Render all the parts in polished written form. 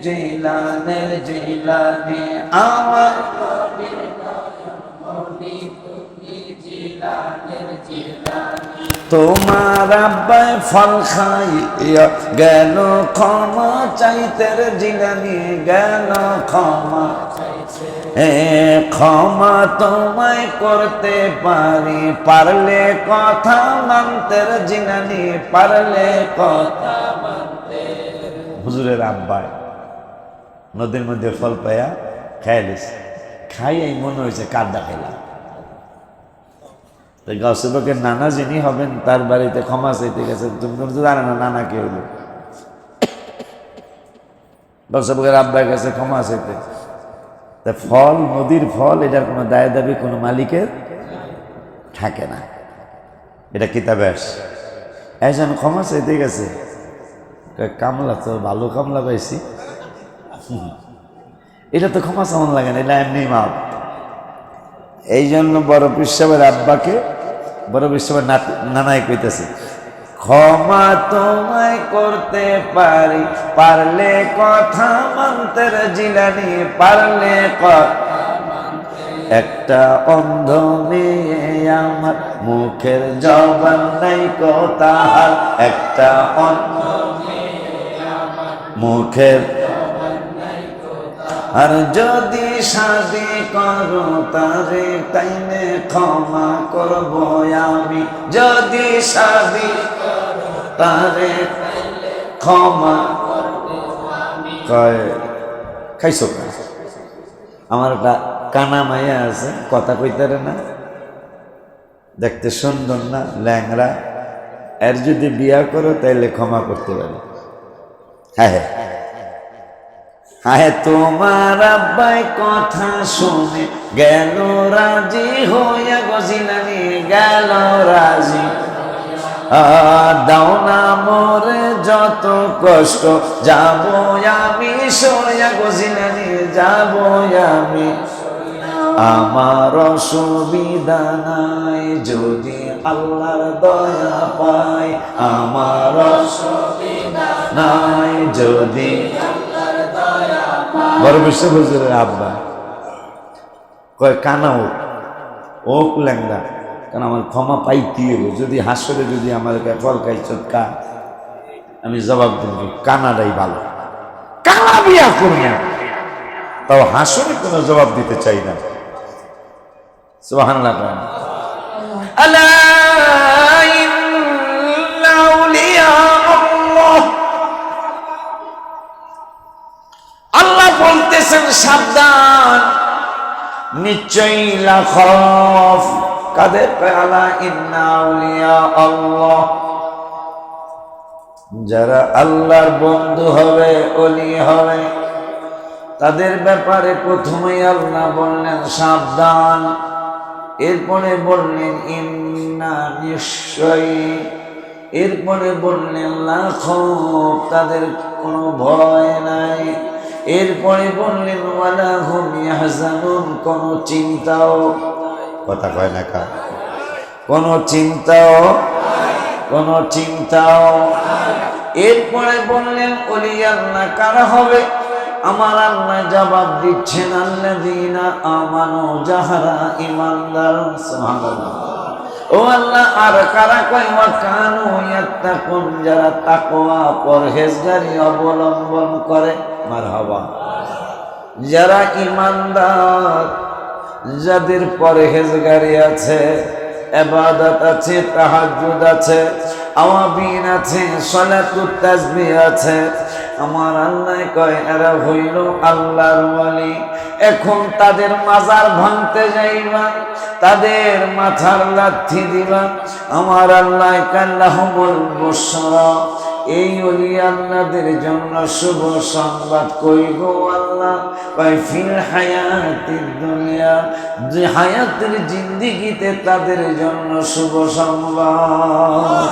জিলানের জিলানি আমার তোমার আব্বাই ফল খাইয়া গেল ক্ষমা চাইতে জিলানি গেল ক্ষমা ক্ষমা তোমায় করতে পারি পারলে কথা মানতে জিলানি পারলে কথা হুজুরের আব্বাই নদীর মধ্যে ফল পাইয়া খাইলিস খাইয়াই মনে হয়েছে কাদা খাইলাম। গাউসুবকের নানা যিনি হবেন তার বাড়িতে ক্ষমা চাইতে গেছেন, তুমি তো জানো না নানা কে হইল। গাউসুবকের আব্বার কাছে ক্ষমা চাইতে, তা ফল নদীর ফল এটার কোনো দায় দাবি কোনো মালিকের থাকে না, এটা কিতাবে আসে। একজন ক্ষমা চাইতে গেছে, কামলা তো ভালো কামলা পাইছি, এটা তো ক্ষমা চামন লাগে না, এটা এমনি মাপ। এই জন্য বড় পীর সাহেবের আব্বাকে বড় পীর সাহেবের নানাই কইতেছে, ক্ষমা তোমায় করতে পারি পারলে কথা মানতে জিলানি পারলে কথা। একটা অন্ধ মেয়ে আমার মুখের জবান নাই কোথার, একটা অন্ধ মুখের আর যদি শাদি করো তারে তাইনে ক্ষমা করব আমি, যদি শাদি করো তারে ক্ষমা কয় খাইছো। আমার একটা কানা মাইয়া আছে, কথা কইতারে না, দেখতে সুন্দর না, ল্যাংড়া, এর যদি বিয়া করো তাইলে ক্ষমা করতে পারি। হ্যাঁ হ্যাঁ, তোমার আব্বাই কথা শুনে গেল রাজি হইয়া গজিলানি গেল রাজি। দাও না মোরে যত কষ্ট যাব আমি সইয়া গজিলানি যাব আমি, আমার অসুবিধা নাই যদি আল্লাহর দয়া পাই, আমার অসুবিধা নাই যদি বড় বিশ্ব হুজুরের আব্বা কয় কানা ওক ল্যাংড়া, কারণ আমার ক্ষমা পাইতে হবে, যদি হাসরে যদি আমার ফল খাইছত কা, আমি জবাব দিব কানাটাই ভালো, কানা বিয়া করি না, তাও হাসরে কোনো জবাব দিতে চাই না। সুবহানাল্লাহ। আলা ইন্না আউলিয়া আল্লাহ, আল্লাহ বলতেছেন সাবধান, নিশ্চয়ই লাখফ কাদের আলা ইন্না আউলিয়া আল্লাহ, যারা আল্লাহর বন্ধু হবে ওলি হবে তাদের ব্যাপারে প্রথমেই আল্লাহ বললেন সাবধান, এরপরে বললেন ইন্না নিশ্চয়ই, এরপরে বললেন লাখফ তাদের কোনো ভয় নাই, এরপরে বললেন ওয়ালা হুম ইয়াহজানুন কোনো চিন্তাও, কথা কয় না কা, কোনো চিন্তাও। এরপরে বললেন ওলি আল্লাহ কারা হবে, আমার আল্লাহ জবাব দিচ্ছেন আল্লাযীনা আমানু যাহারা ঈমানদার। সুবহানাল্লাহ। ও আল্লাহ আর কারা কয় ওয়া কানু ইয়াত্তাকুন যারা তাকওয়া পরহেজগারি অবলম্বন করে। মারহাবা। যারা ঈমানদার, যাদের পরহেজগারি আছে, ইবাদত আছে, তাহাজ্জুদ আছে, আওয়াবিন আছে, সালাতুত তাসবিহ আছে, আমার আল্লাহ কয় এরা হইল আল্লাহর ওয়ালি। এখন তাদের মাজার ভাঙতে যাইবা, তাদের মাথার লাথি দিবা, আমার আল্লাহ কাল্লাহুমুল বুশরা, এই ওলি আল্লাহদের জন্য শুভ সংবাদ কইব আল্লাহ কয় ফিল হায়াতিদ দুনিয়া, যে হায়াতের জিন্দেগিতে তাদের জন্য শুভ সংবাদ,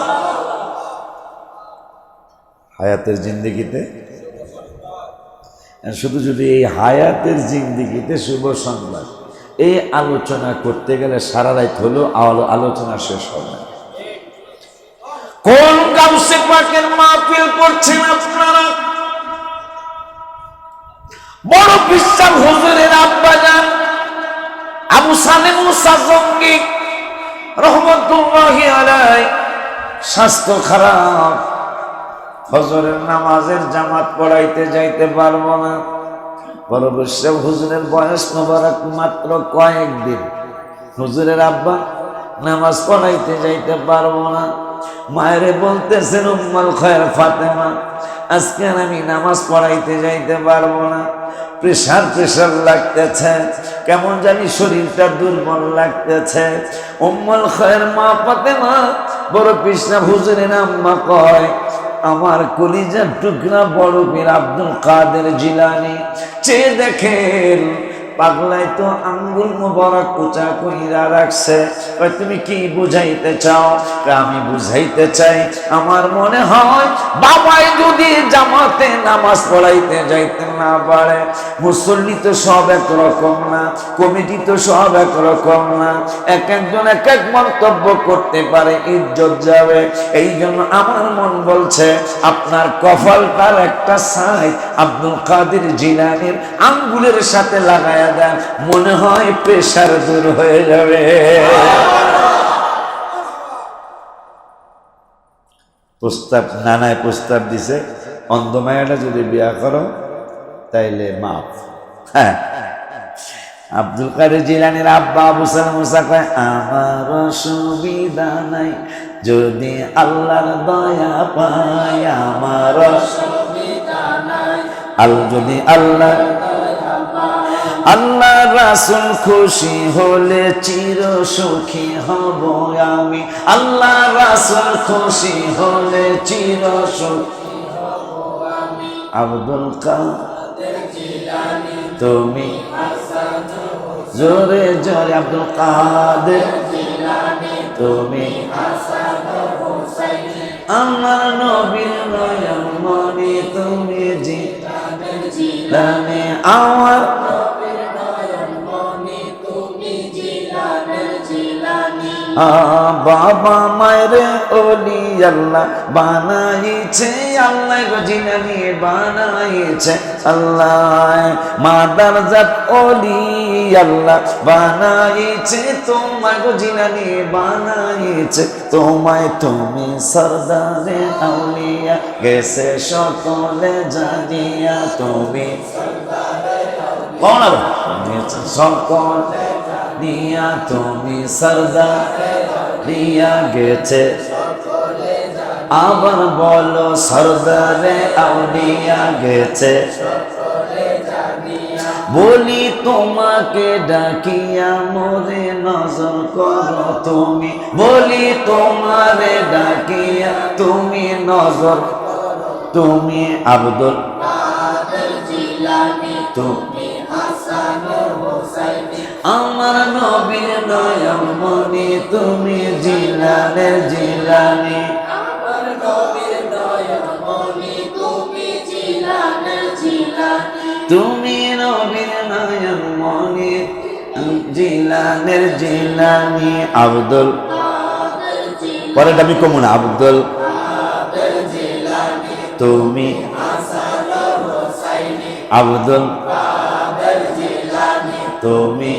হায়াতের জিন্দেগিতে শুধু যদি এই হায়াতের জিন্দেগিতে শুভ সংবাদ, এই আলোচনা করতে গেলে সারা রাত হলো আলোচনা শেষ হবে না। কোন গাউসে পাকের মাহফিল করছেন আপনারা? বড় বিশ্বাস হুজুরের আব্বা যান আবু সালেম মুসা জঙ্গি রহমতুল্লাহি আলাইহি স্বাস্থ্য খারাপ, ফজরের নামাজের জামাত পড়াইতে যাইতে পারবো না। বড় বিশ্বাস হুজুরের বয়স মোবারক মাত্র কয়েকদিন। হুজুরের আব্বা নামাজ পড়াইতে যাইতে পারবো না। মায়েরে বলতেছেন উম্মুল খায়র ফাতেমা, আজকে আমি নামাজ পড়াইতে যাইতে পারবো না, প্রেশার লাগতেছে, কেমন জানি শরীরটা দুর্বল লাগতেছে। উম্মুল খায়র মা ফাতেমা বড় কৃষ্ণ হুজুরের আম্মা কয়, আমার কলিজার টুকরা বড় পীর আব্দুল কাদের জিলানী চেয়ে দেখেন পাগলাই তো আঙ্গুল মোবারক উঁচা কইরা রাখছে। তুমি কি বুঝাইতে চাও? আমি বুঝাইতে চাই, আমার মনে হয় বাবাই যদি জামাতে নামাজ পড়াইতে যাইতে না পারে, মুসল্লি তো সব একরকম না, কমিটি তো সব একরকম না, এক একজন এক এক মন্তব্য করতে পারে, ইজ্জত যাবে। এই জন্য আমার মন বলছে আপনার কপালটার একটা ছাই আব্দুল কাদের জিলানীর আঙ্গুলের সাথে লাগায়া দেন, মনে হয় প্রেশার দূর হয়ে যাবে। প্রস্তাব নানায় প্রস্তাব দিছে, অন্ধ মায়াটা যদি বিয়া করো তাইলে মাফ। হ্যাঁ, আব্দুল কাদের জিলানীর আব্বা আবু সালেম মুসা কয়, আমার অসুবিধা নাই যদি আল্লাহর দয়া পাই, আমার অসুবিধা নাই যদি আল্লাহ আল্লাহ রাসূল খুশি হলে চির সুখী হব আমি, আল্লাহ রাসূল খুশি হলে চির সুখী হব আমি। আব্দুল কাদের জিলানী তুমি জোরে জোরে, আব্দুল কাদের জিলানী তুমি আমার নবীর নয়ন মনি তুমি জিলানী, আমার বাবা মায়ের ওলি আল্লাহ বানাইছে, আল্লাহ গো জিলানী বানাইছে আল্লাহ, মাদার জাত ওলি আল্লাহ বানাইছে, তোমায় গো জিলানী বানাইছে তোমায়, তুমি সরদারে আউলিয়া গেছে সকলে জানিয়া, তুমি কোন সকলে নিয়া, তুমি সরদার নিয়া গেছে, আবার বলো সরদারে আউলিয়া গেছে। বলি তোমাকে ডাকিয়া মোরে নজর করো তুমি, বলি তোমারে ডাকিয়া তুমি নজর, তুমি আব্দুল কাদের জিলানী তুমি আমার নবীর নয়ন মনি তুমি জিলানের জিলানী, আমার নবীর নয়ন মনি তুমি জিলানের জিলানী, তুমি নবীর নয়ন মনি জিলানের জিলানী। আব্দুল পরে আমি কমু না, আব্দুল কাদের জিলানী তুমি আব্দুল কাদের জিলানী তুমি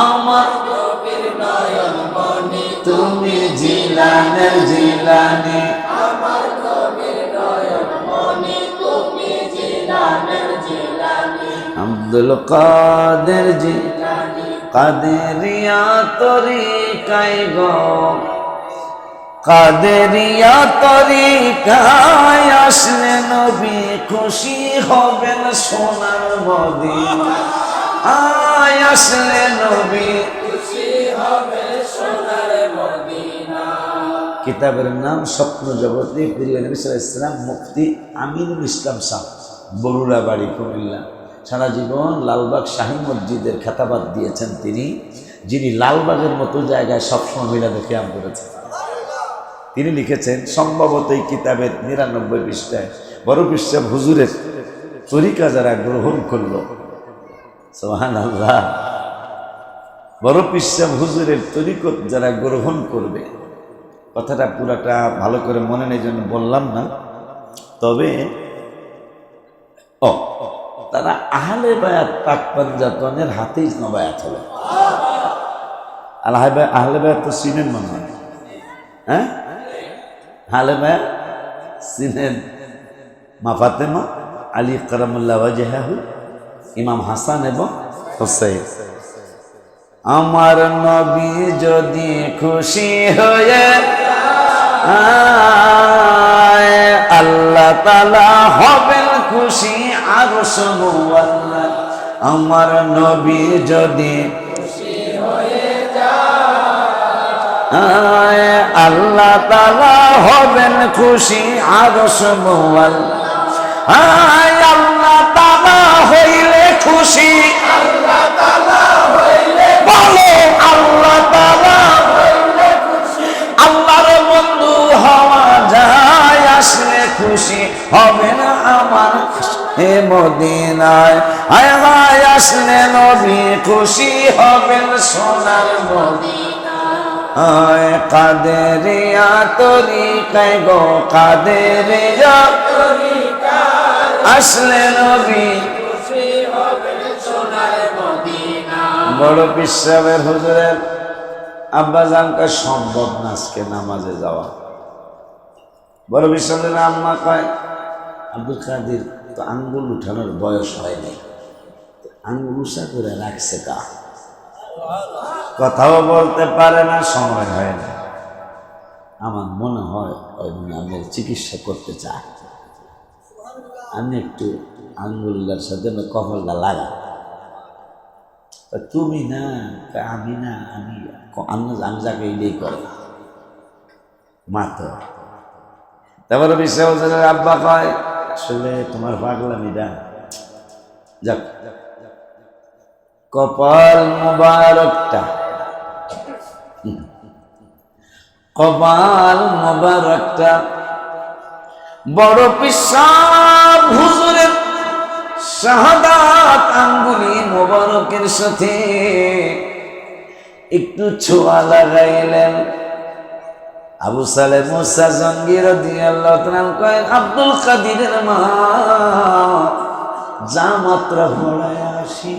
আমার নবীর নয়ন মনি তুমি জিলানের জিলানী, আমার নবীর নয়ন মনি তুমি জিলানের জিলানী। আব্দুল কাদের জিলানী কাদেরিয়া তরিকায় গো, কাদেরিয়া তরিকায় আসলে নবী খুশি হবেন সোনার মদিনা, আয় আসলে নবী খুশি হবে সোনার মদিনা। কিতাবের নাম স্বপ্ন জগতে প্রিয় নবী সাল্লাল্লাহু আলাইহি ওয়াসাল্লাম মুফতি আমিনুল ইসলাম সাহেব, বরুড়া বাড়ি, কুমিল্লা। সারা জীবন লালবাগ শাহী মসজিদের খেতাবাদ দিয়েছেন তিনি, যিনি লালবাগের মতো জায়গায় সবসময় মিলাদে কিয়াম করেছেন। তিনি লিখেছেন সম্ভবত এই কিতাবের ৯৯ পৃষ্ঠায়, বড় পৃষ্ঠা হুজুরের তরিকা যারা গ্রহণ করলো, সুবহানাল্লাহ, বড় পৃষ্ঠা হুজুরের তরিকত যারা গ্রহণ করবে, কথাটা পুরাটা ভালো করে মনে নেই জন্য বললাম না, তবে ও তারা আহলে বায়াত পাক পাঞ্জাতনের হাতেই নবায়াত হলো। আহলে বায়াত তো চিনেন মনে হয়, হ্যাঁ? আহলে বায়াত চিনেন? মা ফাতেমা, আলী কারামুল্লাহ ওয়াজহাহু, ইমাম হাসান এবং হুসাইন। আমার নবী যদি খুশি হয়ে আল্লাহ তাআলা হবেন খুশি আরশ মুআল্লা। আমার নবী যদি খুশি হয়ে যায় আল্লাহ তাআলা হবেন খুশি আরশ মুআল্লা। আল্লাহ তাআলা হইলে খুশি, আল্লাহ তাআলা হইলে বলো আল্লাহ তাআলা হইলে খুশি। আল্লাহর বন্ধু হওয়া যায় আসলে খুশি হবে না আমার হে মদিনায়। হায় হায় আসলে নবী খুশি হবেন সোনার মদিনায়। কাদেরিয়া তরিকায় গো কাদেরিয়া আসলে নবী খুশি হবেন সোনার মদিনায়। বড় পীর সাহেবের হুজুরের আব্বাজানকে সম্ভব না আজকে নামাজে যাওয়া। বড় পীর সাহেবের আম্মা কয় আব্দুল কাদের তো আঙ্গুল উঠানোর বয়স হয়নি, আঙ্গুল উঁচা করে রাখছে কা, কথাও বলতে পারে না, সময় হয় না। আমার মনে হয় আমি চিকিৎসা করতে চাই, আমি একটু আঙ্গুলটার সাথে কপালটা লাগা। তুমি না, আমি না, আমি যাকে এটাই করে মা তো। তারপরে বিশ্বাসের আব্বা কয় আসলে তোমার পাগলামিটা যাক, কপাল মোবারকটা, কপাল মোবারকটা বড় পিসাব হুজুরের শাহাদাত আঙ্গুলি মোবারকের সাথে একটু ছোঁয়া লাগাইলেন। আবু সালেহ মুসা জঙ্গি রাদিয়াল্লাহু তাআলা কয় আব্দুল কাদিরের মা যা মাত্র পড়ায় আসি।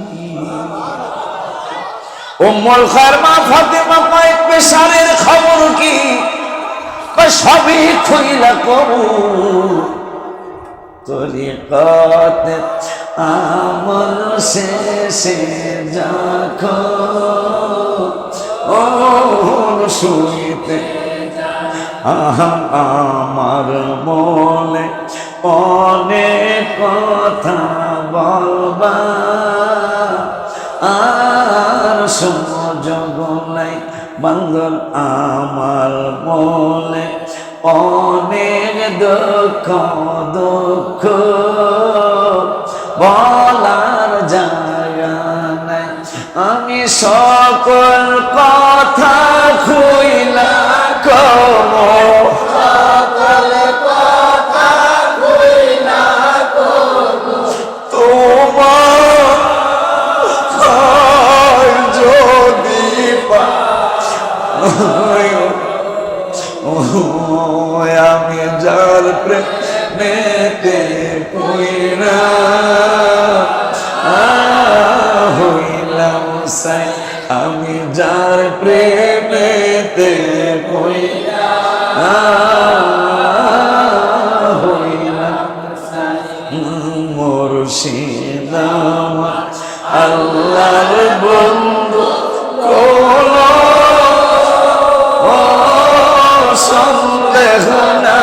উম্মুল খায়র মা ফাতেমা কয় পেশারের খবর কি? সবই খুইলা কবু তরিকত আমল শেষে যাখো ও শুইতে আমার মনে অনেক কথা বলবা আর সুযোগ নাই বান্ধব আমার মনে অনেক দুঃখ দুঃখ বলার জায়গা নাই। আমি সকল কথা খুইলা কব, সকল কথা খুইলা কব তোমার যদি আমি যার প্রেমেতে পইরা হইলাম সাই, আমি যার প্রেমেতে পইরা হইলাম মুর্শিদ আমার আল্লাহর বন্ধু কোন সন্দেহ না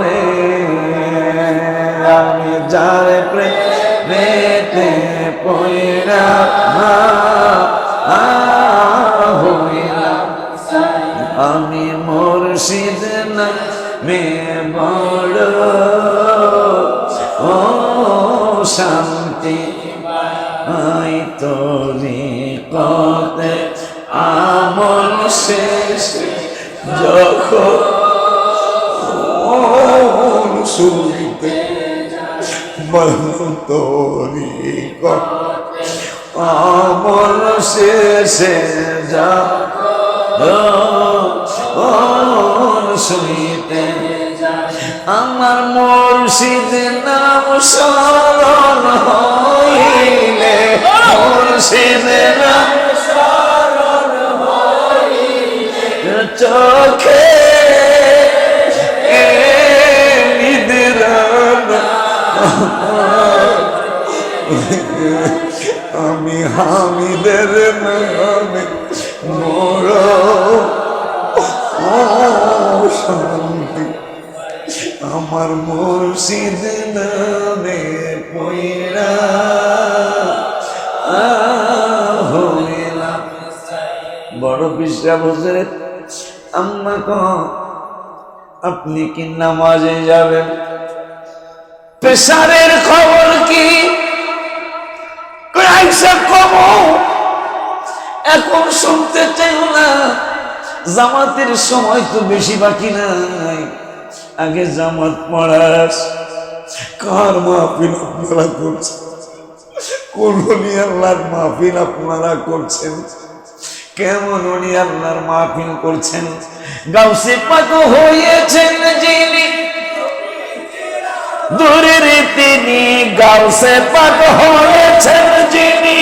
রে। আমি যার প্রেমেতে পইরা হইলাম আমি মুর্শিদ নামে বড় ও শান্তি আই তরিকতে আমল শেষ যখন শুনতে তরিকত আমল শেষে যখন শুনতে আমার মুর্শিদের নাম স্মরণ হইলে, মুর্শিদের নাম স্মরণ হইলে চোখে আমি হামিদের নামে মোর শান্তি, আমার মুর্শিদ নামে পয়রা হইলাম। বড় বিশ্বা বসে আম্মা কন আপনি কি নামাজে যাবেন? প্রেসারের খবর কি? এখন শুনতে চাই না, জামাতের সময় তো বেশি বাকি নাই, আগে জামাত পড়ার। কার মাহফিল আপনারা করছেন? কোন উনি আল্লাহর মাহফিল আপনারা করছেন? কেমন উনি আল্লাহর মাহফিল করছেন? গাউসে পাক হয়েছেন যিনি, দূরের তিনি গাউসে পাক হয়েছেন যিনি,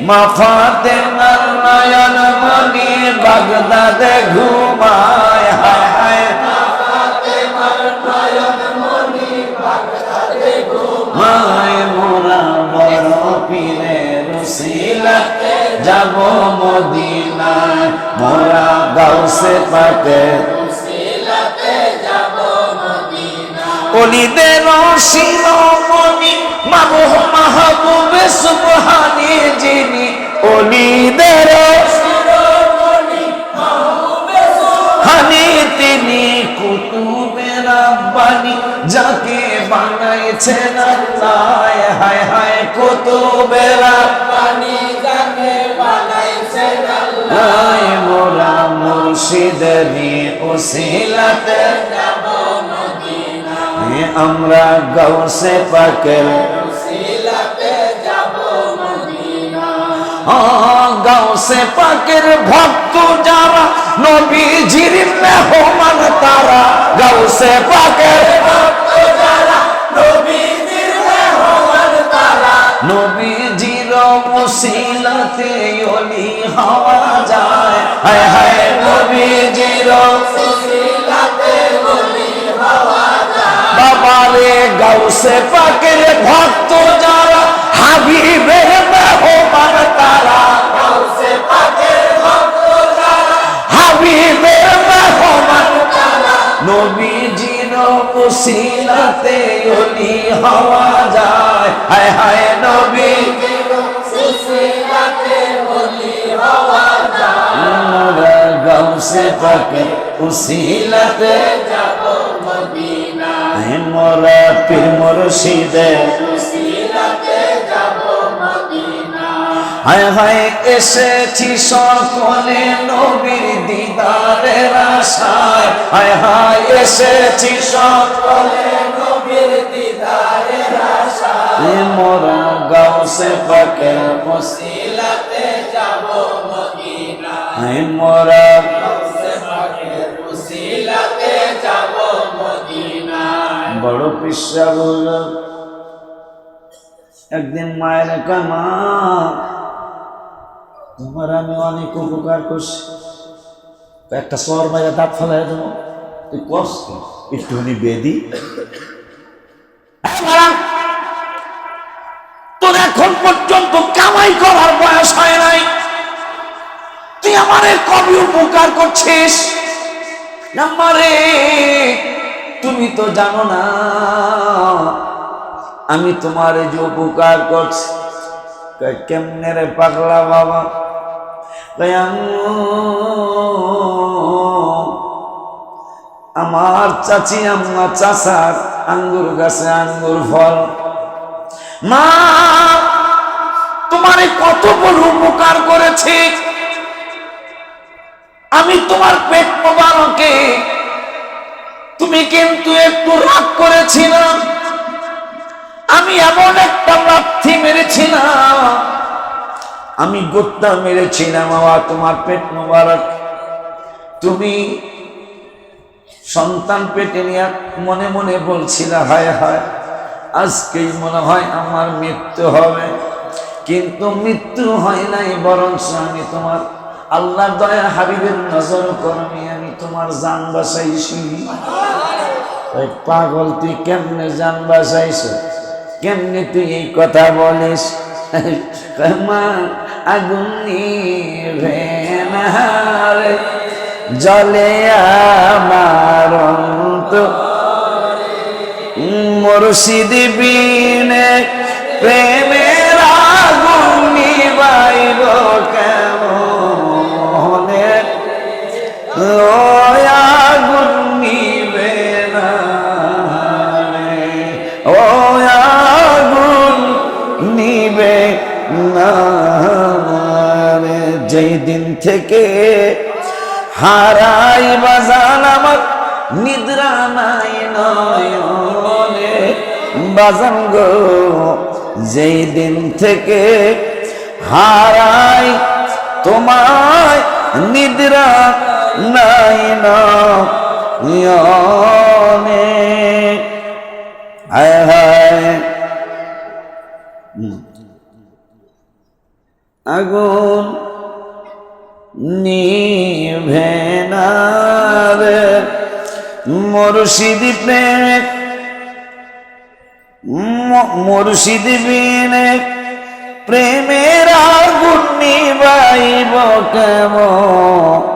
মা ফাতেমার নয়ন মনি বাগদাদে ঘুমায়। হায় হায় মা ফাতেমার নয়ন মনি বাগদাদে ঘুমায়। মোরা বড় পীরের উসিলাতে যাব মদিনায়, মোরা গাউসে পাকের উসিলাতে যাব মদিনায়। ওলিদের শিরোমণি মাহবুবে সুবহানি যিনি, ওলিদের শিরোমণি মাহবুবে সুবহানি তিনি, কুতুবে রাব্বানি যাকে বানাইছেন আল্লাহ। হায় হায় কুতুবে রাব্বানি যাকে বানাইছেন আল্লাহ। মোরা মুর্শিদেরই উসিলাতে যাব মদিনায়, আমরা গাউসে পাকের উসিলাতে যাব মদিনায়। গাউসে পাকের ভক্ত যারা, নবীজির মেহমান তারা। গাউসে পাকের ভক্ত যারা, নবীজির মেহমান তারা। নবীজির উসিলাতে ওলি হওয়া যায়। হায় হায় নবীজির উসিলাতে ওলি হওয়া যায়। বাবারে গাউসে পাকের ভক্ত যারা, হাবিবের মেহমান তারা। গাউসে পাকের ভক্ত যারা, হাবিবের মেহমান তারা। নবীজির উসিলাতে ওলি হওয়া যায়। হায় হায় নবীজির উসিলাতে ওলি হওয়া যায়। মোরা গাউসে পাকের উসিলাতে যাব মদিনায়, মোরা পীর মুর্শিদের উসিলাতে যাব মদিনায়। হায় হায় এসেছি সকলে নবীর দিদারের আশায়। হায় হায় এসেছি সকলে নবীর দিদারের আশায়। মোরা গাউসে পাকের উসিলাতে যাব মদিনায়, মোরা গাউসে পাকের উসিলাতে যাব মদিনায়। বড় পিসা বলল একদিন মায়ের কামা, তোমার আমি অনেক উপকার করছি, একটা সর মায়ের দাঁত ফেলাই দেবো, তুই কষ্ট একটুখানি বেদি। তোর এখন পর্যন্ত কামাই করার বয়স হয় নাই, তুই আমারে কবি উপকার করছিস? আমারে তুমি তো জানো না আমি তোমার যে উপকার করছি। কেমনে রে পাগলা বাবা? আমার চাচি আম্মা চাচার আঙ্গুর গাছে আঙ্গুর ফল, মা তোমারে কত বড় উপকার করেছি। আমি তোমার পেট মোবারকে, তুমি কিন্তু একটু রাগ করেছিলাম, আমি এমন একটা লাথি মেরেছিলাম, আমি গোত্তা মেরেছিলাম বাবা তোমার পেট মোবারক। তুমি সন্তান পেটে নিয়ে মনে মনে বলছিল, হায় হায় আজকেই মনে হয় আমার মৃত্যু হবে, কিন্তু মৃত্যু হয় নাই, বরঞ্চ আমি তোমার আল্লাহ দয়া হাবিবের নজর করমি আমি তোমার জান বাঁচাইছি। পাগল, তুই কেমনে জান বাঁচাইছ? কেমনে তুই এই কথা বলিস? মা আগুন নিভে না রে, জলে আমার অন্তর, মুর্শিদ বিনে প্রেমের আগুন নিভাইব কেমনে, ও আগুন নিবে না রে, ও আগুন নিবে না রে। যেই দিন থেকে হারাই বাজান আমার নিদ্রা নাই নয়নে, বাজান গো যেই দিন থেকে হারাই তোমায় নিদ্রা নাই নয়নে। হায় হায় আগুন নিভে না রে, মুর্শিদ প্রেমে মুর্শিদ বিনে প্রেমের আগুন নিভাইব কেমনে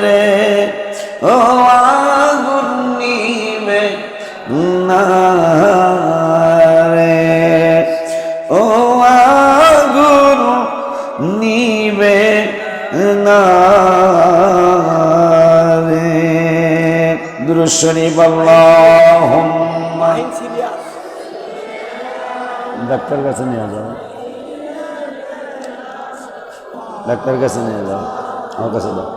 রে, ও আগুন নিবে না রে, ও আগুন নিবে না রে। দুরূদ শরীফ আল্লাহুম্মা। ডাক্তার কাছে নিয়ে যাও, ডাক্তার কাছে নিয়ে যাও, আমার কাছে দাও।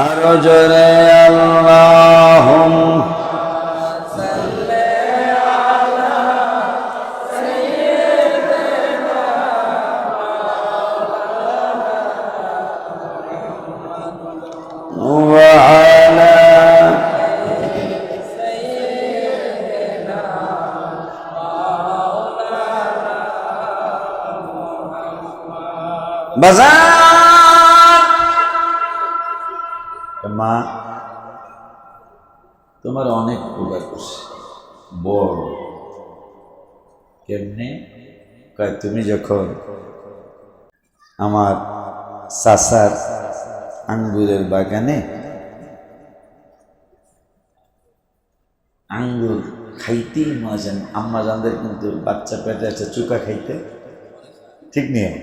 আরো জোরে আল্লাহুম্মা মা তোমার অনেক উপকার করছে, বড় কেমনে? তুমি যখন আমার চাচার আঙ্গুরের বাগানে আঙ্গুর খাইতেই মজা, আম্মা জানদের কিন্তু বাচ্চা পেটে আছে চুকা খাইতে, ঠিক নিয়ম।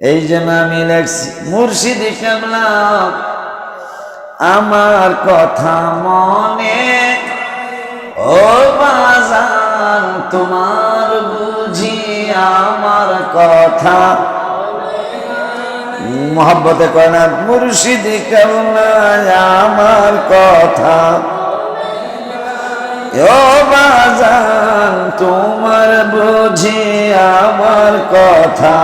এই জন্য আমি লেখছি, মুর্শিদ কেমলা আমার কথা মনে, ও বাজান তোমার বুঝি আমার কথা মোহাব্বতে কয় না, মুর্শিদ কেমলা আমার কথা, ও বাজান তোমার বুঝি আমার কথা।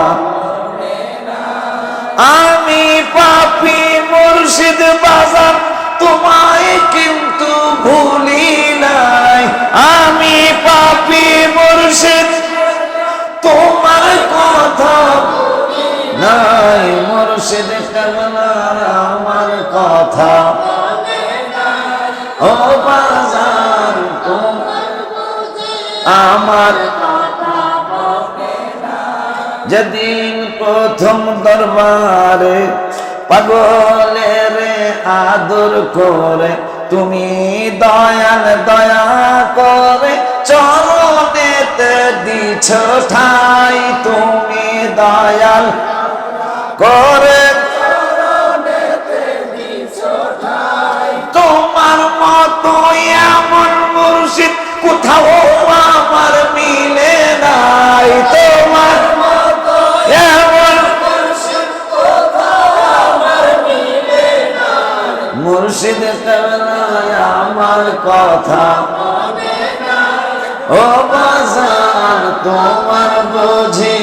আমি পাপী মুর্শিদ বাজান তোমায় কিন্তু ভুলি নাই, আমি পাপী মুর্শিদ তোমার কথা নাই, মুর্শিদ কেমলা আমার কথা, ও বাজান আমার যেদিন প্রথম দরবারে পাগলের আদর করে তুমি দয়াল দয়া করে চরণেতে দিছ ঠাই, তুমি দয়াল করে তোমার মতো এমন মুর্শিদ কোথাও আমার মিলে নাই, তোমার মতো এমন মুর্শিদ কোথাও আমার মিলে নাই, মুর্শিদ কেমলা আমার কথা ও বাজান তোমার বুঝি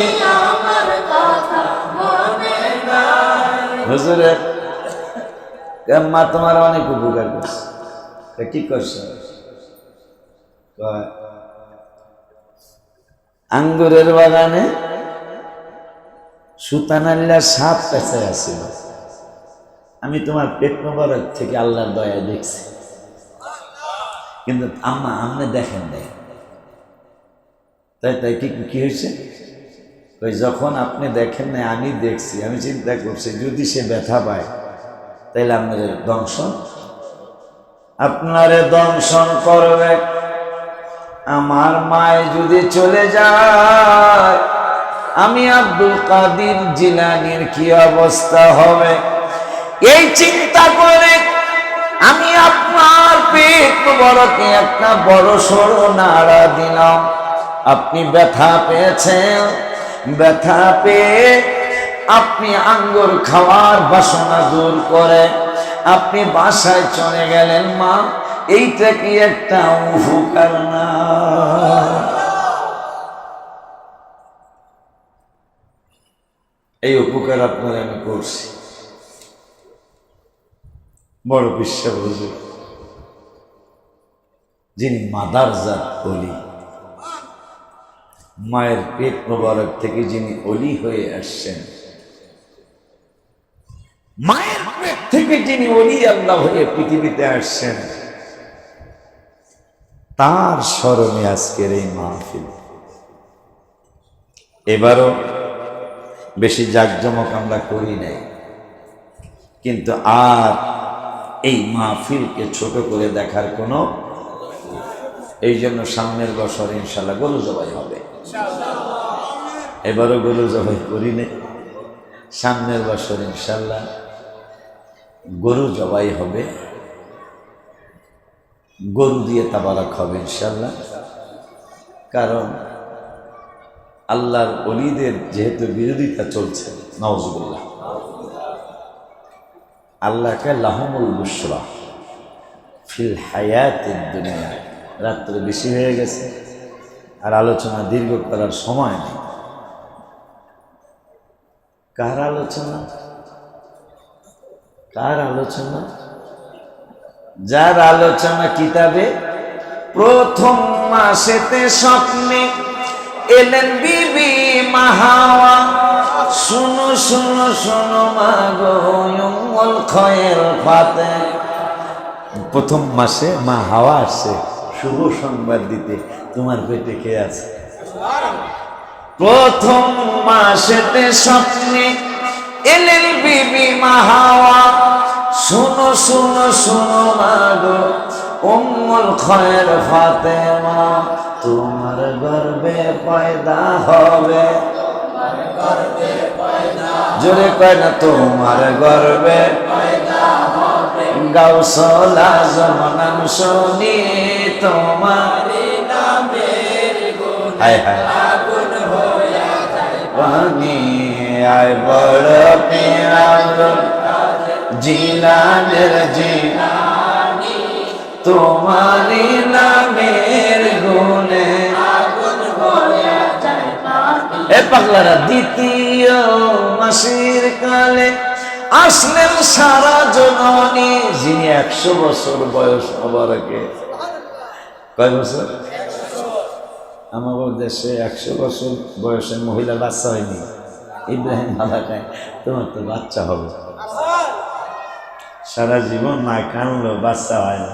হুজুরের মা তোমার অনেক উপকার করছে। কি করছে? আঙ্গুরের বাগানে সুতানাল্লা সাপ পেঁচায় আসছিল, আমি তোমার পেট মোবারক থেকে আল্লাহর দয়া দেখছি, কিন্তু আম্মা আপনি দেখেন নাই। তাই তাই কি হয়েছে? ওই যখন আপনি দেখেন নাই আমি দেখছি, আমি চিন্তা করছি যদি সে ব্যথা পায় তাইলে আপনারে দংশন করবে। আমার মায় যদি চলে যায় আমি আব্দুল কাদের জিলানীর কি অবস্থা হবে, এই চিন্তা করে আমি আপনার পেট মোবারকে একটা বড় সড়ো নাড়া দিলাম। আপনি ব্যথা পেয়েছেন, ব্যথা পেয়ে আপনি আঙ্গুর খাওয়ার বাসনা দূর করে আপনি বাসায় চলে গেলেন। মা, এইটা কি একটা উপকার না? এই উপকার আপনার আমি করছি। বড় বিশ্বাস হুজুর যিনি মাদারজাত ওলি, মায়ের পেট মোবারক থেকে যিনি ওলি হয়ে আসছেন, মায়ের পেট থেকে যিনি ওলি আল্লাহ হয়ে পৃথিবীতে আসছেন, তার স্মরণে আজকের এই মাহফিল। এবারও বেশি জাঁকজমক আমরা করি নাই, কিন্তু আর এই মাহফিলকে ছোট করে দেখার কোনো, এই জন্য সামনের বছর ইনশাল্লাহ গরু জবাই হবে। এবারও গরু জবাই করি নাই, সামনের বছর ইনশাল্লাহ গরু জবাই হবে, গরু দিয়ে তাবারাক হবে ইনশাল্লাহ। কারণ আল্লাহর ওলিদের যেহেতু বিরোধিতা চলছে, নাউজুবিল্লাহ, আল্লাহকে লাহুমুল বুশরা ফিল হায়াতিদ দুনিয়া। রাত্রে বেশি হয়ে গেছে, আর আলোচনা দীর্ঘ করার সময় নেই। কার আলোচনা? কার আলোচনা? যার আলোচনা কিতাবে প্রথম মাসেতে স্বপ্নে এলেন বিবি মা হাওয়া। শুনো শুনো শুনো মা গো উম্মুল খয়ের ফাতে। প্রথম মাসে মা হাওয়া আসছে শুভ সংবাদ দিতে, তোমার পেটে কে আছে? প্রথম মাসেতে স্বপ্নে এলেন বিবি মা হাওয়া। শুনো শুনো শুনো মা গো উম্মুল খয়ের ফাতেমা, তোমার গর্ভে পয়দা হবে। জোরে কয় না, তোমার গর্ভে গাউসুল আজম নাম শুনি তোমার নামের গুণ আগুন হইয়া যায় পানি। আয় বড় পিয়াল জিলানের জিলানি, তোমার নামের গুণে আগুন হইয়া যায় পানি। এ পাগলারা, দ্বিতীয় মাসের কালে আসলেন সারা জননী, যিনি 100 বছর বয়স হবার আগে। কয় বছর? আমাদের দেশে 100 বছর বয়সের মহিলা বাচ্চা হয়নি। ইব্রাহিম বাবা কয় তোমার তো বাচ্চা হবে। সারা জীবন না কানলো, বাচ্চা হয় না।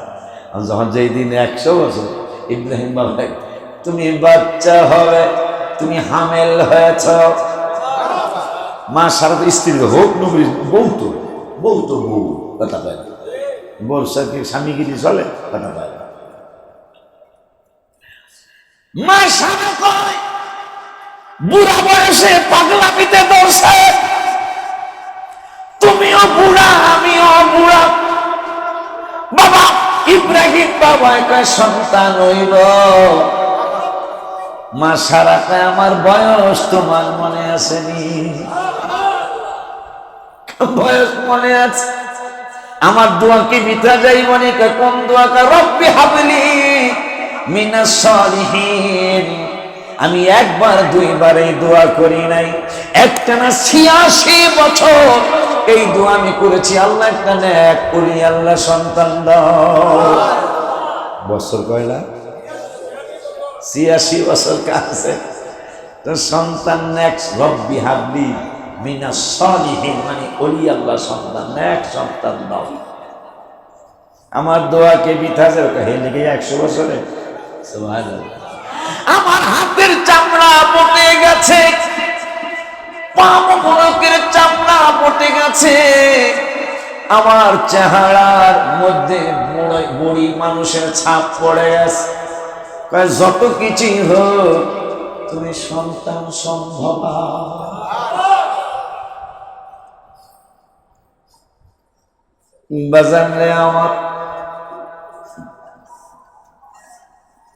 যখন যেই দিন 100 বছর, ইব্রাহিম বাবা তুমি বাচ্চা হবে, তুমি হামেল হয়েছ। মা সারা স্ত্রী হোক নবী বউ তো বউ কথা পায় না, বউর সাথে স্বামীগিরি চলে, কথা পায় না। মা স্বামী কয় বুড়া বয়সে পাগলামিতে ধরছে, তুমিও বুড়া আমিও বুড়া। বাবা ইব্রাহিম বাবা কয় সন্তান হইল। মা সারা কয় আমার বয়স তোমার মনে আসেনি? বয়স মনে আছে। আমার দোয়া কি মিথ্যা যাইব না? কোন দোয়া? রব্বি হাবলি মিনাস সালিহিন। আমি একবার দুইবার এই দোয়া করি নাই, একটানা 86 বছর এই দোয়া আমি করেছি, আল্লাহ একটা নেক করি, আল্লাহ সন্তান দাও। বছর কয়লা? 86 বছর কাছে তো সন্তান নেক। রব্বি হাবলি মিনাস সালিহিন মানে ওলি আল্লাহ সন্তান, নেক সন্তান দাও। আমার দোয়াকে বৃথা যায় হে লিখে 100 বছরে। সুবহানাল্লাহ। আমার হাতের চামড়া পটে গেছে, পা মোবারকের চামড়া পটে গেছে, আমার চেহারার মধ্যে বুড়ি মানুষের ছাপ পড়ে গেছে। যত কিছুই হোক তুমি সন্তান সম্ভব। বাজান রে আমার,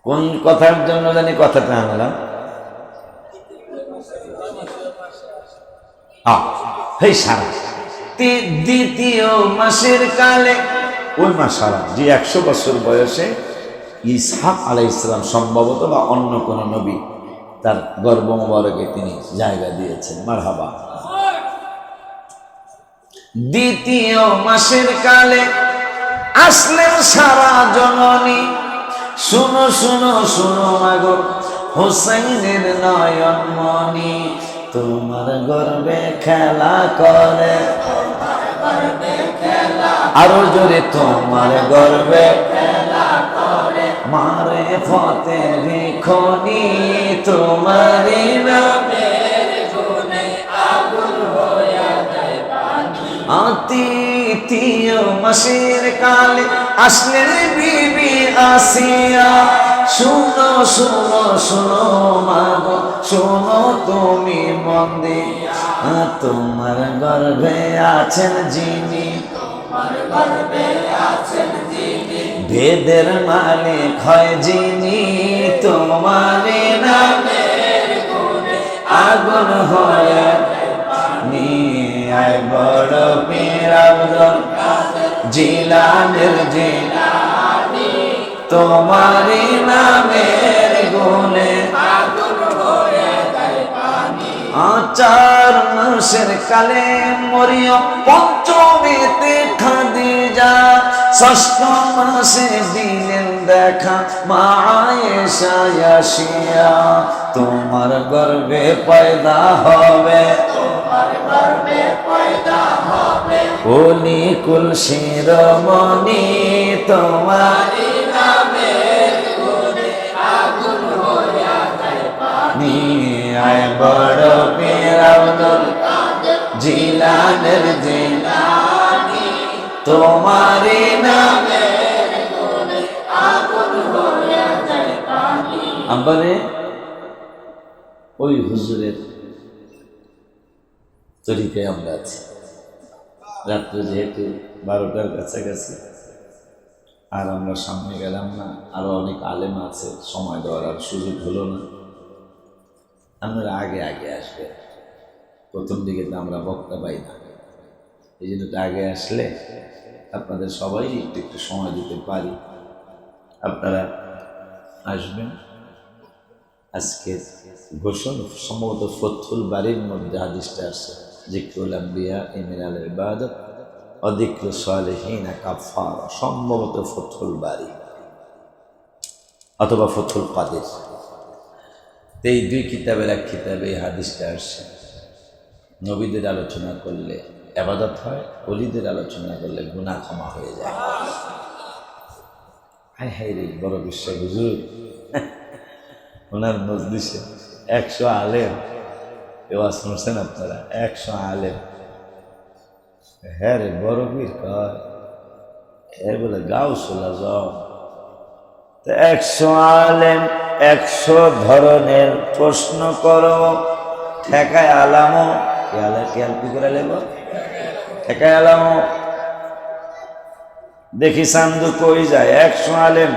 কোন কথার জন্য জানি কথাটা আনলাম? সারা দ্বিতীয় মাসের কালে, ওই মাস সারা যে 100 বছর বয়সে ইসহাক আলাইহিস সালাম সম্ভবত বা অন্য কোন নবী তার গর্ভ মোবারকে তিনি জায়গা দিয়েছেন। মারহাবা। দ্বিতীয় মাসের কালে আসলেন সারা জননী। শুনো শুনো শুনো মাগো হোসেনের নয়ন মনি, তোমার গর্বে খেলা করে, আরো জোরে তোমার গর্বে খেলা করে, মারে ফতে রেখনি তোমারি নামের গুণে আগুন হইয়া যায় পানি। তৃতীয় মাসের কালে আসলেন বিবি আসিয়া। শুনো শুনো শুনো মাগো শুনো তুমি মন দিয়া, তোমার গর্ভে আছেন যিনি, তোমার গর্ভে আছেন যিনি, বেদের মালিক হয় যিনি, তোমার নামের গুণে আগুন হয়ে পানি। আয় বড় পীর আব্দুল কাদের জিলানীর জিলানী, তোমার নামের গুণে আগুন হয়ে যায় পানি। 4 মাসের কালে মরিয়ম, পঞ্চমীতে খাদিজা, 6ষ্ঠ মাসে দিলেন দেখা মা আয়েশা আসিয়া। তোমার গর্ভে পয়দা হবে, তোমার গর্ভে পয়দা হবে, ওলি কুল শিরোমণি, তোমার নামের গুণে আগুন হইয়া যায় পানি। আয় বড় পীর আব্দুল কাদের জিলানীর জিলানী, তোমার নামের গুণে আগুন হইয়া যায় পানি। আমারে ওই হুজুরের তরিকায় আমরা আছি। রাত্রে যেহেতু 12টার কাছাকাছি, আর আমরা সামনে গেলাম না, আরো অনেক আলেম আছে, সময় দেওয়ার আর সুযোগ হলো না। আমরা আগে আগে আসবে, প্রথম দিকে তো আমরা বক্তা পাই না, এই জন্য আগে আসলে আপনাদের সবাই একটু একটু সময় দিতে পারি। আপনারা আসবেন। আজকে ঘোষণা সম্ভবত ফথুল বাড়ির মধ্যে হাদিসটা আসছে, যিকরুল আম্বিয়া মিনাল ইবাদত ওয়া যিকরুস সালিহিন কাফারা, সম্ভবত ফথুল বাড়ি অথবা ফথুল কাদের। এই 2 কিতাবের এক কিতাবে এই হাদিসটা আসছে। নবীদের আলোচনা করলে ইবাদত হয়, ওলিদের আলোচনা করলে গুনাহ ক্ষমা হয়ে যায়। হায় হায় রে, বড় বিশ্বাস হুজুর। ওনার মজলিসে 100 আলেম, ওয়াজ শুনছেন আপনারা? 100 আলেম। হ্যাঁ রে, বড় পীর কয় এর বলে গাউসুল আজম। 100 আলেম 100 ধরনের প্রশ্ন করো, ঠেকায় আলামো খেয়াল কি করে লেব, ঠেকায় আলামো দেখি চান্দু কই যায়। 100 আলেম,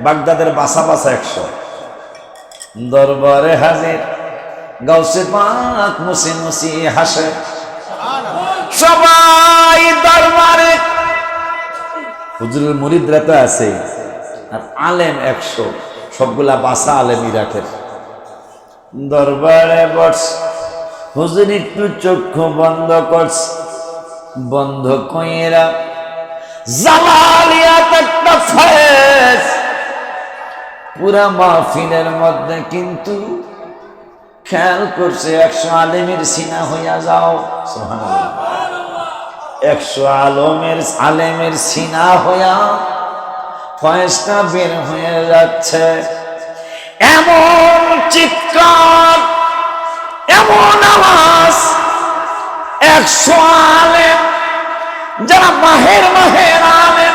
বাগদাদের বাসা বাসা 100 দরবারে হাজির, গাউসে পাক মুসি মুসি হাসে, সবাই দরবারে হুজুরের মুরিদরা তো আছে, আর আলেম 100, সবগুলা বাসা আলেম ইরাকের। দরবারে বস, হুজুর একটু চক্ষু বন্ধ করছে, বন্ধ কইরা জালালিয়াত একটা ফয়েজ পুরা মাহফিলের মধ্যে কিন্তু খেয়াল করছে 100 আলেমের সিনা হইয়া যাও। সুবহানাল্লাহ। 100 আলেমের সিনা হইয়া ফয়েজটা বের হয়ে যাচ্ছে। এমন চিৎকার, এমন আওয়াজ, 100 আলেম যারা মাহের আলেম,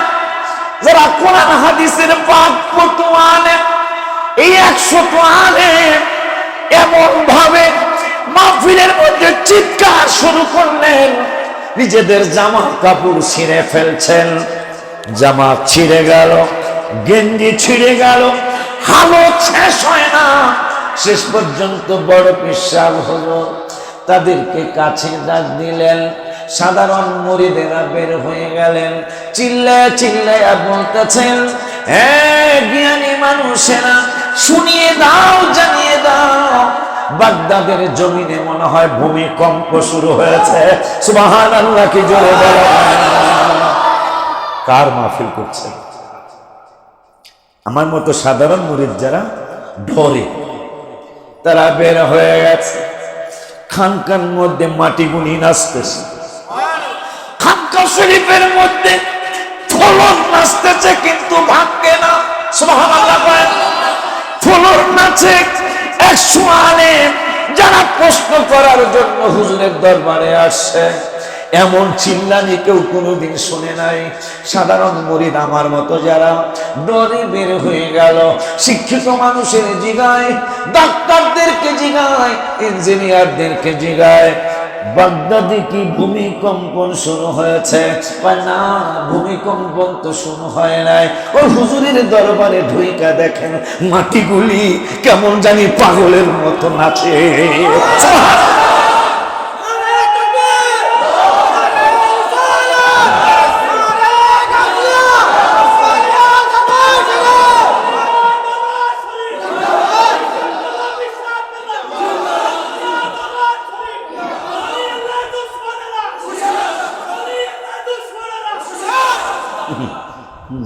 যারা কোরআন হাদিসের পাক পটু আলেম, এই 100 আলেম এমন ভাবে মাহফিলের মধ্যে চিৎকার শুরু করলেন, নিজেদের জামা কাপড় ছিঁড়ে ফেলছেন। জামা ছিঁড়ে গেল, গেঞ্জি ছিঁড়ে গেল, হালত শেষ হয় না। শেষ পর্যন্ত বড় পীর সাহেব হুজুর তাদেরকে কাছে ডাক দিলেন। সাধারণ মুরিদেরা বের হয়ে গেলেন, চিল্লায় বলতেছেন, হে জ্ঞানী মানুষেরা, শুনিয়ে দাও, জানিয়ে দাও, বাগদাদের জমিনে মনে হয় ভূমিকম্প শুরু হয়েছে। সুবহানাল্লাহ, কি জোরে বলো। কার মাহফিল করছে? আমার মতো সাধারণ মুরিদ যারা ডরে, তারা বের হয়ে গেছে। খানকার মধ্যে মাটি গুনি নাচতেছে, খানকা শরীফের মধ্যে ফলক নাচতেছে, কিন্তু ভাঙবে না। সুবহানাল্লাহ। ফলক নাচে 100 আলেম যারা প্রশ্ন করার জন্য হুজুরের দরবারে আসছে। এমন চিল্লানি কেউ কোনোদিন শুনে নাই। সাধারণ মুরিদ আমার মতো যারা ডরে বের হয়ে গেল। শিক্ষিত মানুষের জিগায়, ডাক্তারদেরকে জিগায়, ইঞ্জিনিয়ারদেরকে জিগায়, বাগদাদে কি ভূমিকম্পন শুরু হয়েছে? না, ভূমিকম্পন তো শুরু হয় নাই। ওই হুজুরের দরবারে ঢুইকা দেখেন মাটিগুলি কেমন জানি পাগলের মতো নাচে।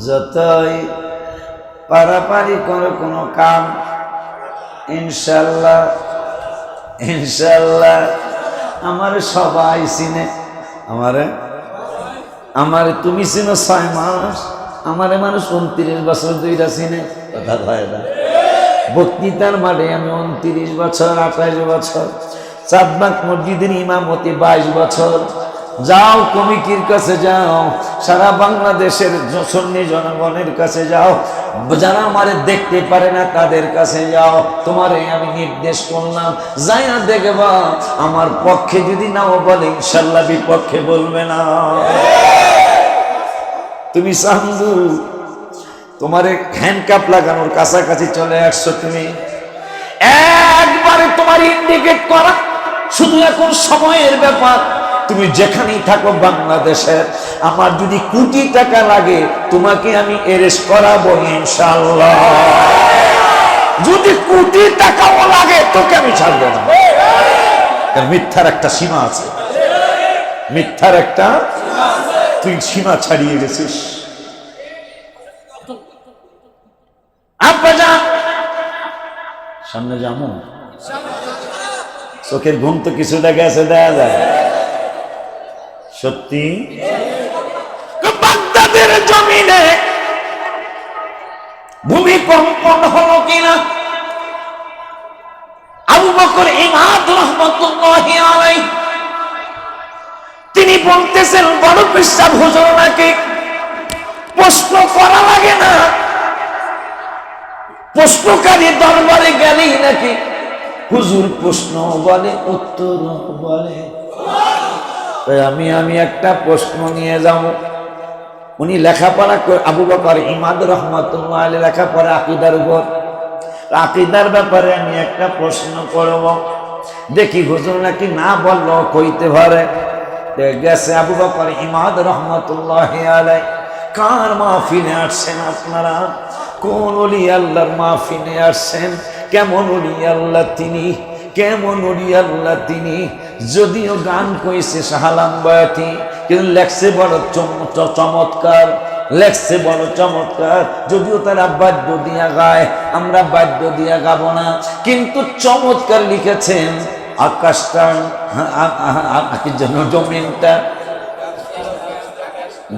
যতই পারাপারি করে কোনো কাম, ইনশাল্লাহ আমারে সবাই চিনে। আমারে তুমি চিনো 6 মাস, আমারে মানুষ 29 বছর দুইটা চিনে। কথা হয় না। বক্তৃতার মাঠে আমি 29 বছর, 28 বছর, চাঁদবাগ মসজিদের ইমামতি 22 বছর। যাও কমিটির কাছে যাও, সারা বাংলাদেশের সুন্নি জনগণের কাছে যাও, যারা আমারে দেখতে পারে না তাদের কাছে যাও। তোমারে আমি নির্দেশ করলাম, যাইয়া দেখবা আমার পক্ষে যদি নাও বলে, ইনশাল্লাহ বিপক্ষে বলবে না। তুমি সান্দু, তোমারে হ্যান্ডকাপ লাগানোর কাছাকাছি চলে আসছো, তুমি একবারে তোমার ইন্ডিকেট করা, শুধু এখন সময়ের ব্যাপার। তুমি যেখানেই থাকো বাংলাদেশের, আমার যদি কোটি টাকা লাগে তোমাকে আমি অ্যারেস্ট করাবো ইনশাআল্লাহ। যদি কোটি টাকাও লাগে তোকে আমি ছাড়বো না। মিথ্যার একটা সীমা আছে, মিথ্যার একটা তুই সীমা ছাড়িয়ে গেছিস। আব্বাজান সামনে যাবো, চোখের ঘুম তো কিছুটা গেছে, দেয়া যায় সত্যি। বাগদাদের জমিনে ভূমিকম্পন হলো কিনা? আবু বকর ইমাদ রাহমাতুল্লাহি আলাইহি তিনি বলতেছেন, বড় পীর সাহেব হুজুর নাকি প্রশ্ন করা লাগে না, প্রশ্নকারী দরবারে গেলেই নাকি হুজুর প্রশ্ন বলে, উত্তর বলে। আমি একটা প্রশ্ন নিয়ে যাব। উনি লেখাপড়া, আবু বকর ইমাদ রাহমাতুল্লাহ আলাইহি লেখাপড়া আকীদার উপর, আকীদার ব্যাপারে আমি একটা প্রশ্ন করব, দেখি হুজুর নাকি না বললো কইতে পারে। গেছে আবু বকর ইমাদ রাহমাতুল্লাহ আলাইহি, কার মাহফিলে আসছেন আপনারা? কোন ওলি আল্লাহর মাহফিলে আসছেন? কেমন ওলি আল্লাহ তিনি, কেমন ওলি আল্লাহ তিনি। যদিও গান কইছে শাহালাম বয়াতি, কিন্তু লেখছে বড় চমৎকার, লেখছে বড় চমৎকার। যদিও তারা বাদ্য দিয়া গায়, আমরা বাদ্য দিয়া গাবো না, কিন্তু চমৎকার লিখেছেন। আকাশটা জন্য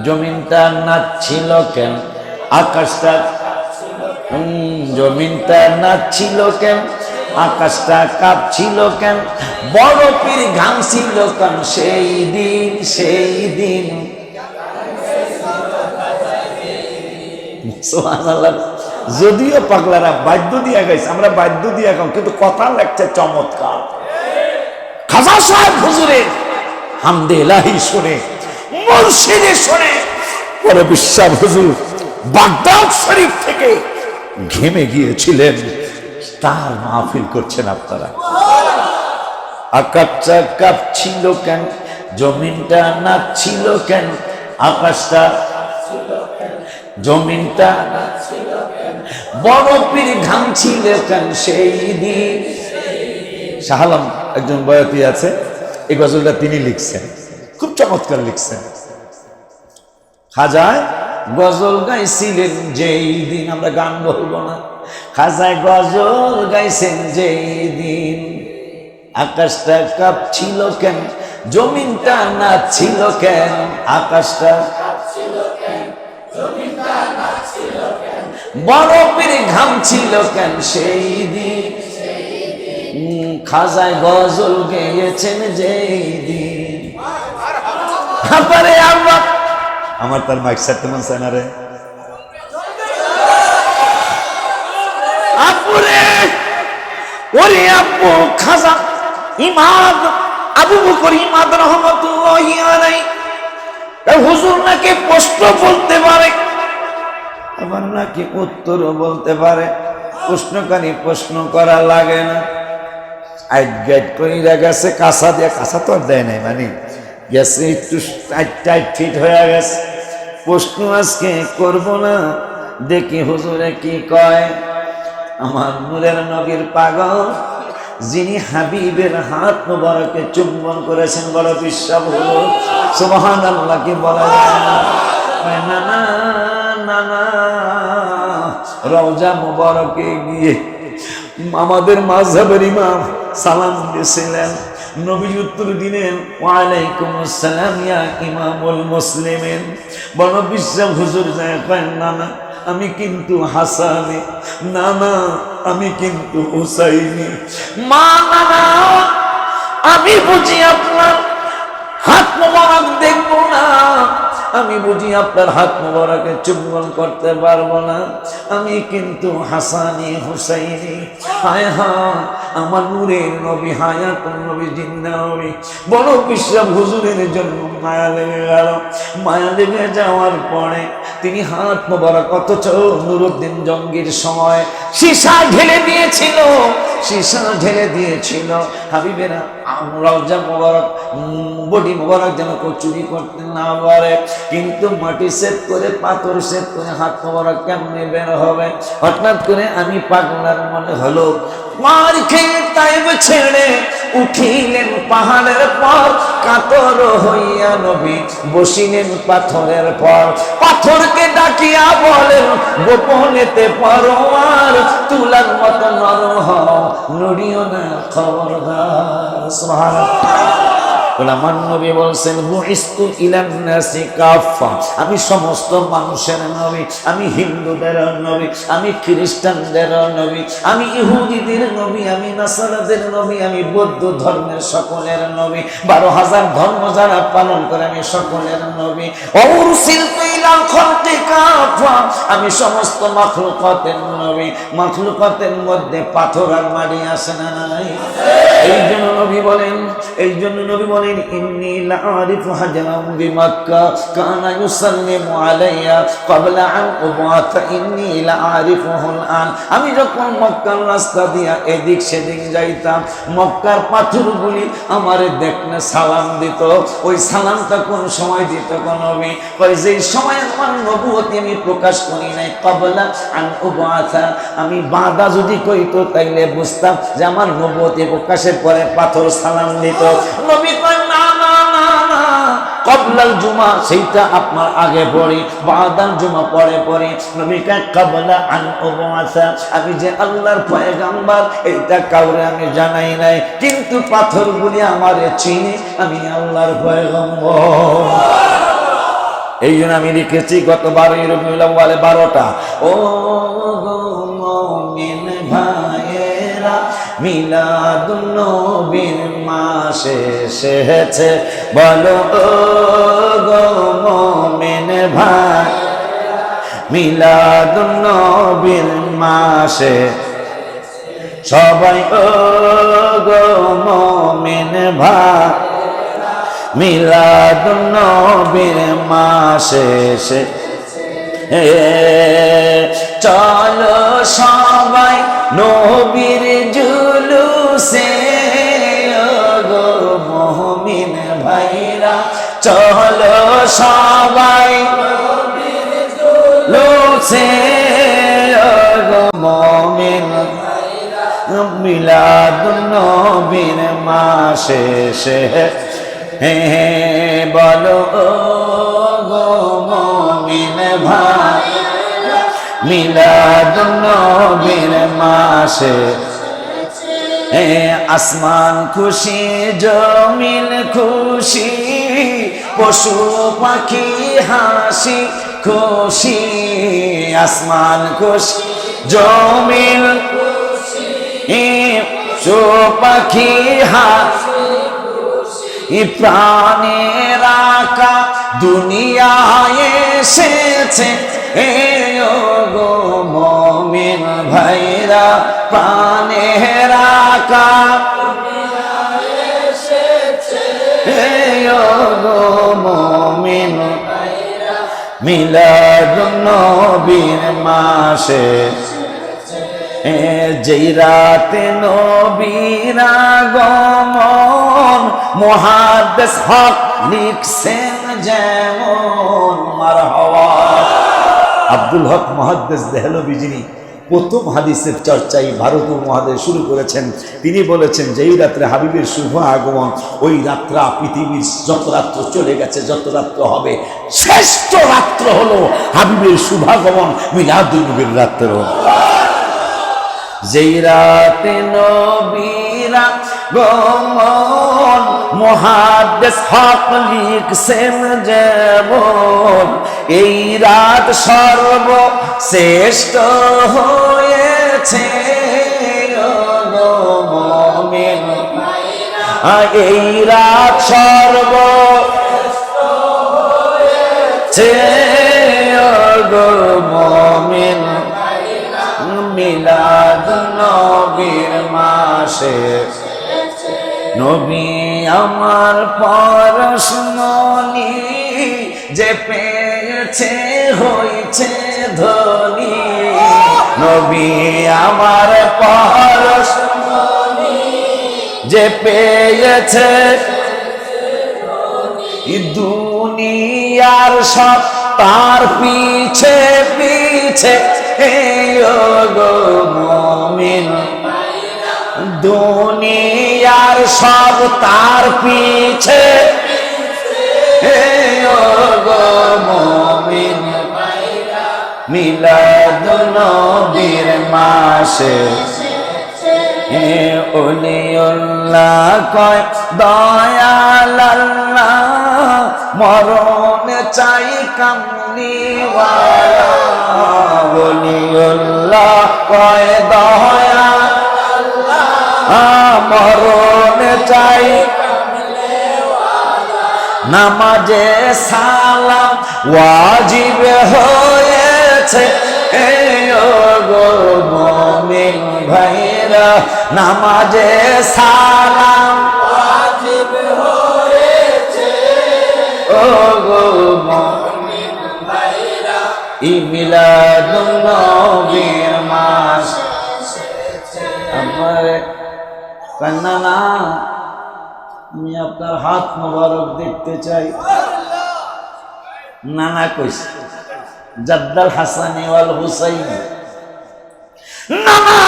জমিনটা নাচছিল কেন? আকাশটা জমিনটা নাচছিল কেন? আকাশটা কাঁপছিল কেন? বরফের ঘামছিল কেন? সেই দিন, সেই দিন। সুবহানাল্লাহ। যদিও পাগলারা বাদ্য দিয়া গাইছে, আমরা বাদ্য দিয়া গাও, কিন্তু কথা লাগছে চমৎকার। খাজা সাহেব হুজুরের হামদে ইলাহি শুনে, মুর্শিদে শুনে পরে বিশ্বাস হুজুর বাগদাদ শরীফ থেকে ঘেমে গিয়েছিলেন। তার মাহফিল করছেন আপনারা। আকাশটা কাঁপছিল কেন? জমিনটা নাচছিল কেন? আকাশটা জমিনটা বরফের ঘামছিল কেন? সেই দিন। শাহ আলম একজন বয়াতি আছে, এই গজলটা তিনি লিখছেন, খুব চমৎকার লিখছেন। খাজায় গজল গাইছিলেন যেই দিন, আমরা গান বলবো না, খাজায় গজল গাইছেন যেই দিন। আকাশটা কাঁপছিল কেন? জমিনটা নাচছিল কেন? আকাশটা বরফের ঘামছিল কেন? সেই দিন। খাজায় গজল গেয়েছেন যেই দিন। আমার তার মাইক সারতে মন চায় না রে। আপুরে ওরে আপু খাজা ইমাদ আবু বকর ইমাদ রহমাতুল্লাহি আলাইহি হুজুর নাকি প্রশ্ন বলতে পারে, আবার নাকি উত্তরও বলতে পারে। প্রশ্নকারী প্রশ্ন করা লাগে না। আইট করে গেছে কাঁচা দিয়ে, কাঁচা তো আর দেয় নাই, মানে গেছে একটু টাইট ফিট হয়ে গেছে। প্রশ্ন আজকে করব না, দেখি হুজুরে কি কয়। আমার নূরের নবীর পাগল, যিনি হাবিবের হাত মুবারকে চুম্বন করেছেন, বড় বিশ্বাস হুজুর সুবহানাল্লাহ কি বলা যায় না? না না না না, রওজা মুবারকে গিয়ে আমাদের মাযহাবের ইমাম সালাম দিয়েছিলেন। নবী উত্তর দিলেন ওয়ালাইকুম আসসালাম ইয়া ইমামুল মুসলিমিন। বড় বিশ্বাস হুজুর যায় কয় না না, আমি কিন্তু হাসানি, না না আমি কিন্তু হুসাইনি। মা না না, আমি বুঝি আপনার হাত মোবারক দেখবো না, আমি বুঝি আপনার হাত মোবারকে চুম্বন করতে পারবো না, আমি কিন্তু হাসানি হুসাইনি। হায় হায় আমার নূরের নবী, হায়াতুন নবী, জিন্দা নবী। বড় বিশ্বাস হুজুরের জন্য মায়া লেগে গেল। মায়া লেগে যাওয়ার পরে তিনি হাত মোবারক, অথচ নুরুদ্দিন জঙ্গির সময় সীসা ঢেলে দিয়েছিল, সীসা ঢেলে দিয়েছিল। হাবিবেরা রওজা মোবারক, বডি মোবারক যেন চুরি করতে না পারে, কিন্তু মাটি সেট করে, পাথর সেট করে হাত মোবারক কেমনে বের হবে? হঠাৎ করে আমি পাগলার মনে হলো, মার খেয়ে তাইব ছেড়ে উঠিলেন পাহাড়ের পর, কাতর হইয়া নবী বসিলেন পাথরের পর। পাথরকে ডাকিয়া বলেন গোপনেতে পরোয়ার, তুলার মতো নরম হও, নড়িও না খবরদার। সুবহানাল্লাহ। আমার নবী বলছেন বুইস্তু ইলান নাসি কাফা, আমি সমস্ত মানুষের নবী, আমি হিন্দুদের নবী, আমি খ্রিস্টানদের নবী, আমি ইহুদিদের নবী, আমি নাসারাদের নবী, আমি বৌদ্ধ ধর্মের সকলের নবী, 12,000 ধর্ম যারা পালন করে আমি সকলের নবী। ওরসিলতু ইলাল খালকি কাফা, আমি সমস্ত মাখলুকাতের নবী। মাখলুকাতের মধ্যে পাথর আর মাটি আছে না নাই? এই জন্য নবী বলেন, এই জন্য নবী বলেন ইন্নী লাআরিফু হাজারাম বিমাক্কা কানা ইউসাল্লিমু আলাইয়া ক্বাবলা আন উবাতা ইন্নী লাআরিফুহুল আন। আমি যখন মক্কার রাস্তা দিয়া এদিক সেদিক যাইতাম, মক্কার পাথরগুলি আমারে দেখলে সালাম দিত। ওই সালামটা কোন সময় দিত কোন নবী? কই যেই সময় সময় আমার নবুয়তি আমি প্রকাশ করি নাই, ক্বাবলা আন উবআসা, আমি বাঁধা যদি কইতো তাইলে বুঝতাম যে আমার নবুয়তি প্রকাশের পরে পাথর সালাম দিত। নবী কয় না না না না, ক্বাবলাল জুমা সেইটা আপনার আগে পড়ি, বাদাল জুমা পরে নবী কয় ক্বাবলা আন উবআসা, আমি যে আল্লাহর পয়গম্বর এইটা কাউরে আমি জানাই নাই, কিন্তু পাথরগুলি আমারে চিনি আমি আল্লাহর পয়গম্বর। এই জন্য আমি লিখেছি গত 12 রবিউল আউয়ালে 12টা। ও গো মুমিন ভাইয়েরা, মিলাদুন নবীর মাসে এসেছে, বলো ও গো মুমিন ভাই, মিলাদুন নবীর মাসে সবাই ও গো মুমিন ভাই, মিলাদুন নবীর মাসে এসে চলো সবাই নবীর জুলুসে, গো মুমিন ভাইরা চলো সবাই নবীর জুলুসে, গো মুমিন মিলাদুন নবীর মাসে এসে বলো গো মুমিন ভাই, মিলাদুন নবীর মাসে আসমান খুশি জমিন খুশি, পশু পাখি হাসি খুশি, আসমান খুশি জমিন খুশি, পশু পাখি হাসি, প্রাণের আকা দুনিয়ায় এসেছে, গো মুমিন ভাইরা প্রাণের আকা দুনিয়ায় এসেছে, গো মুমিন ভাইরা মিলাদুন নবীর মাসে, যেই রাতে নবীর আগমন মুহাদ্দিস হক লিখছেন যেমন, মারহাবা। আব্দুল হক মুহাদ্দিস দেহলভী যিনি প্রথম হাদিসের চর্চা এই ভারত উপমহাদেশে শুরু করেছেন, তিনি বলেছেন যেই রাত্রে হাবিবের শুভ আগমন, ওই রাত্রা পৃথিবীর যত রাত্র চলে গেছে, যত রাত্র হবে, শ্রেষ্ঠ রাত্র হলো হাবিবের শুভাগমন মিলাদুন নবীর রাত্র। যেই রাতে নবীর আগমন মুহাদ্দিস হক লিখছেন যেমন, এই রাত সর্বশ্রেষ্ঠ হয়েছে, গো মুমিন এই রাত সর্বশ্রেষ্ঠ হয়েছে, গো মুমিন মিলাদুন নবীর মাসে, নবী আমার পরশমণি যে পেয়েছে হয়েছে ধনী, নবী আমার পরশমণি যে পেয়েছে, দুনিয়ার সব তার পিছে পিছে, গো মুমিন দুনিয়ার সব তার পিছে, গো মুমিন মিলাদুন নবীর মাসে, ওলিউল্লাহ কয় দয়াল আল্লাহ, মরণ চাই কামলিওয়ালা, ওলিউল্লাহ কয় দয়াল আল্লাহ, মরণ চাই কামলিওয়ালা, নামাজে সালাম ওয়াজিব হয়েছে, গো মুমিন ভাইরা নামাজে সালাম ওয়াজিব হয়েছে, গো মুমিন ভাইরা মিলাদুন নবীর মাস। আমার কান্না না, আমি আপনার হাত মোবারক দেখতে চাই। নানা কইছে জাদ্দাল হাসানি ওয়াল হুসাইন। না না,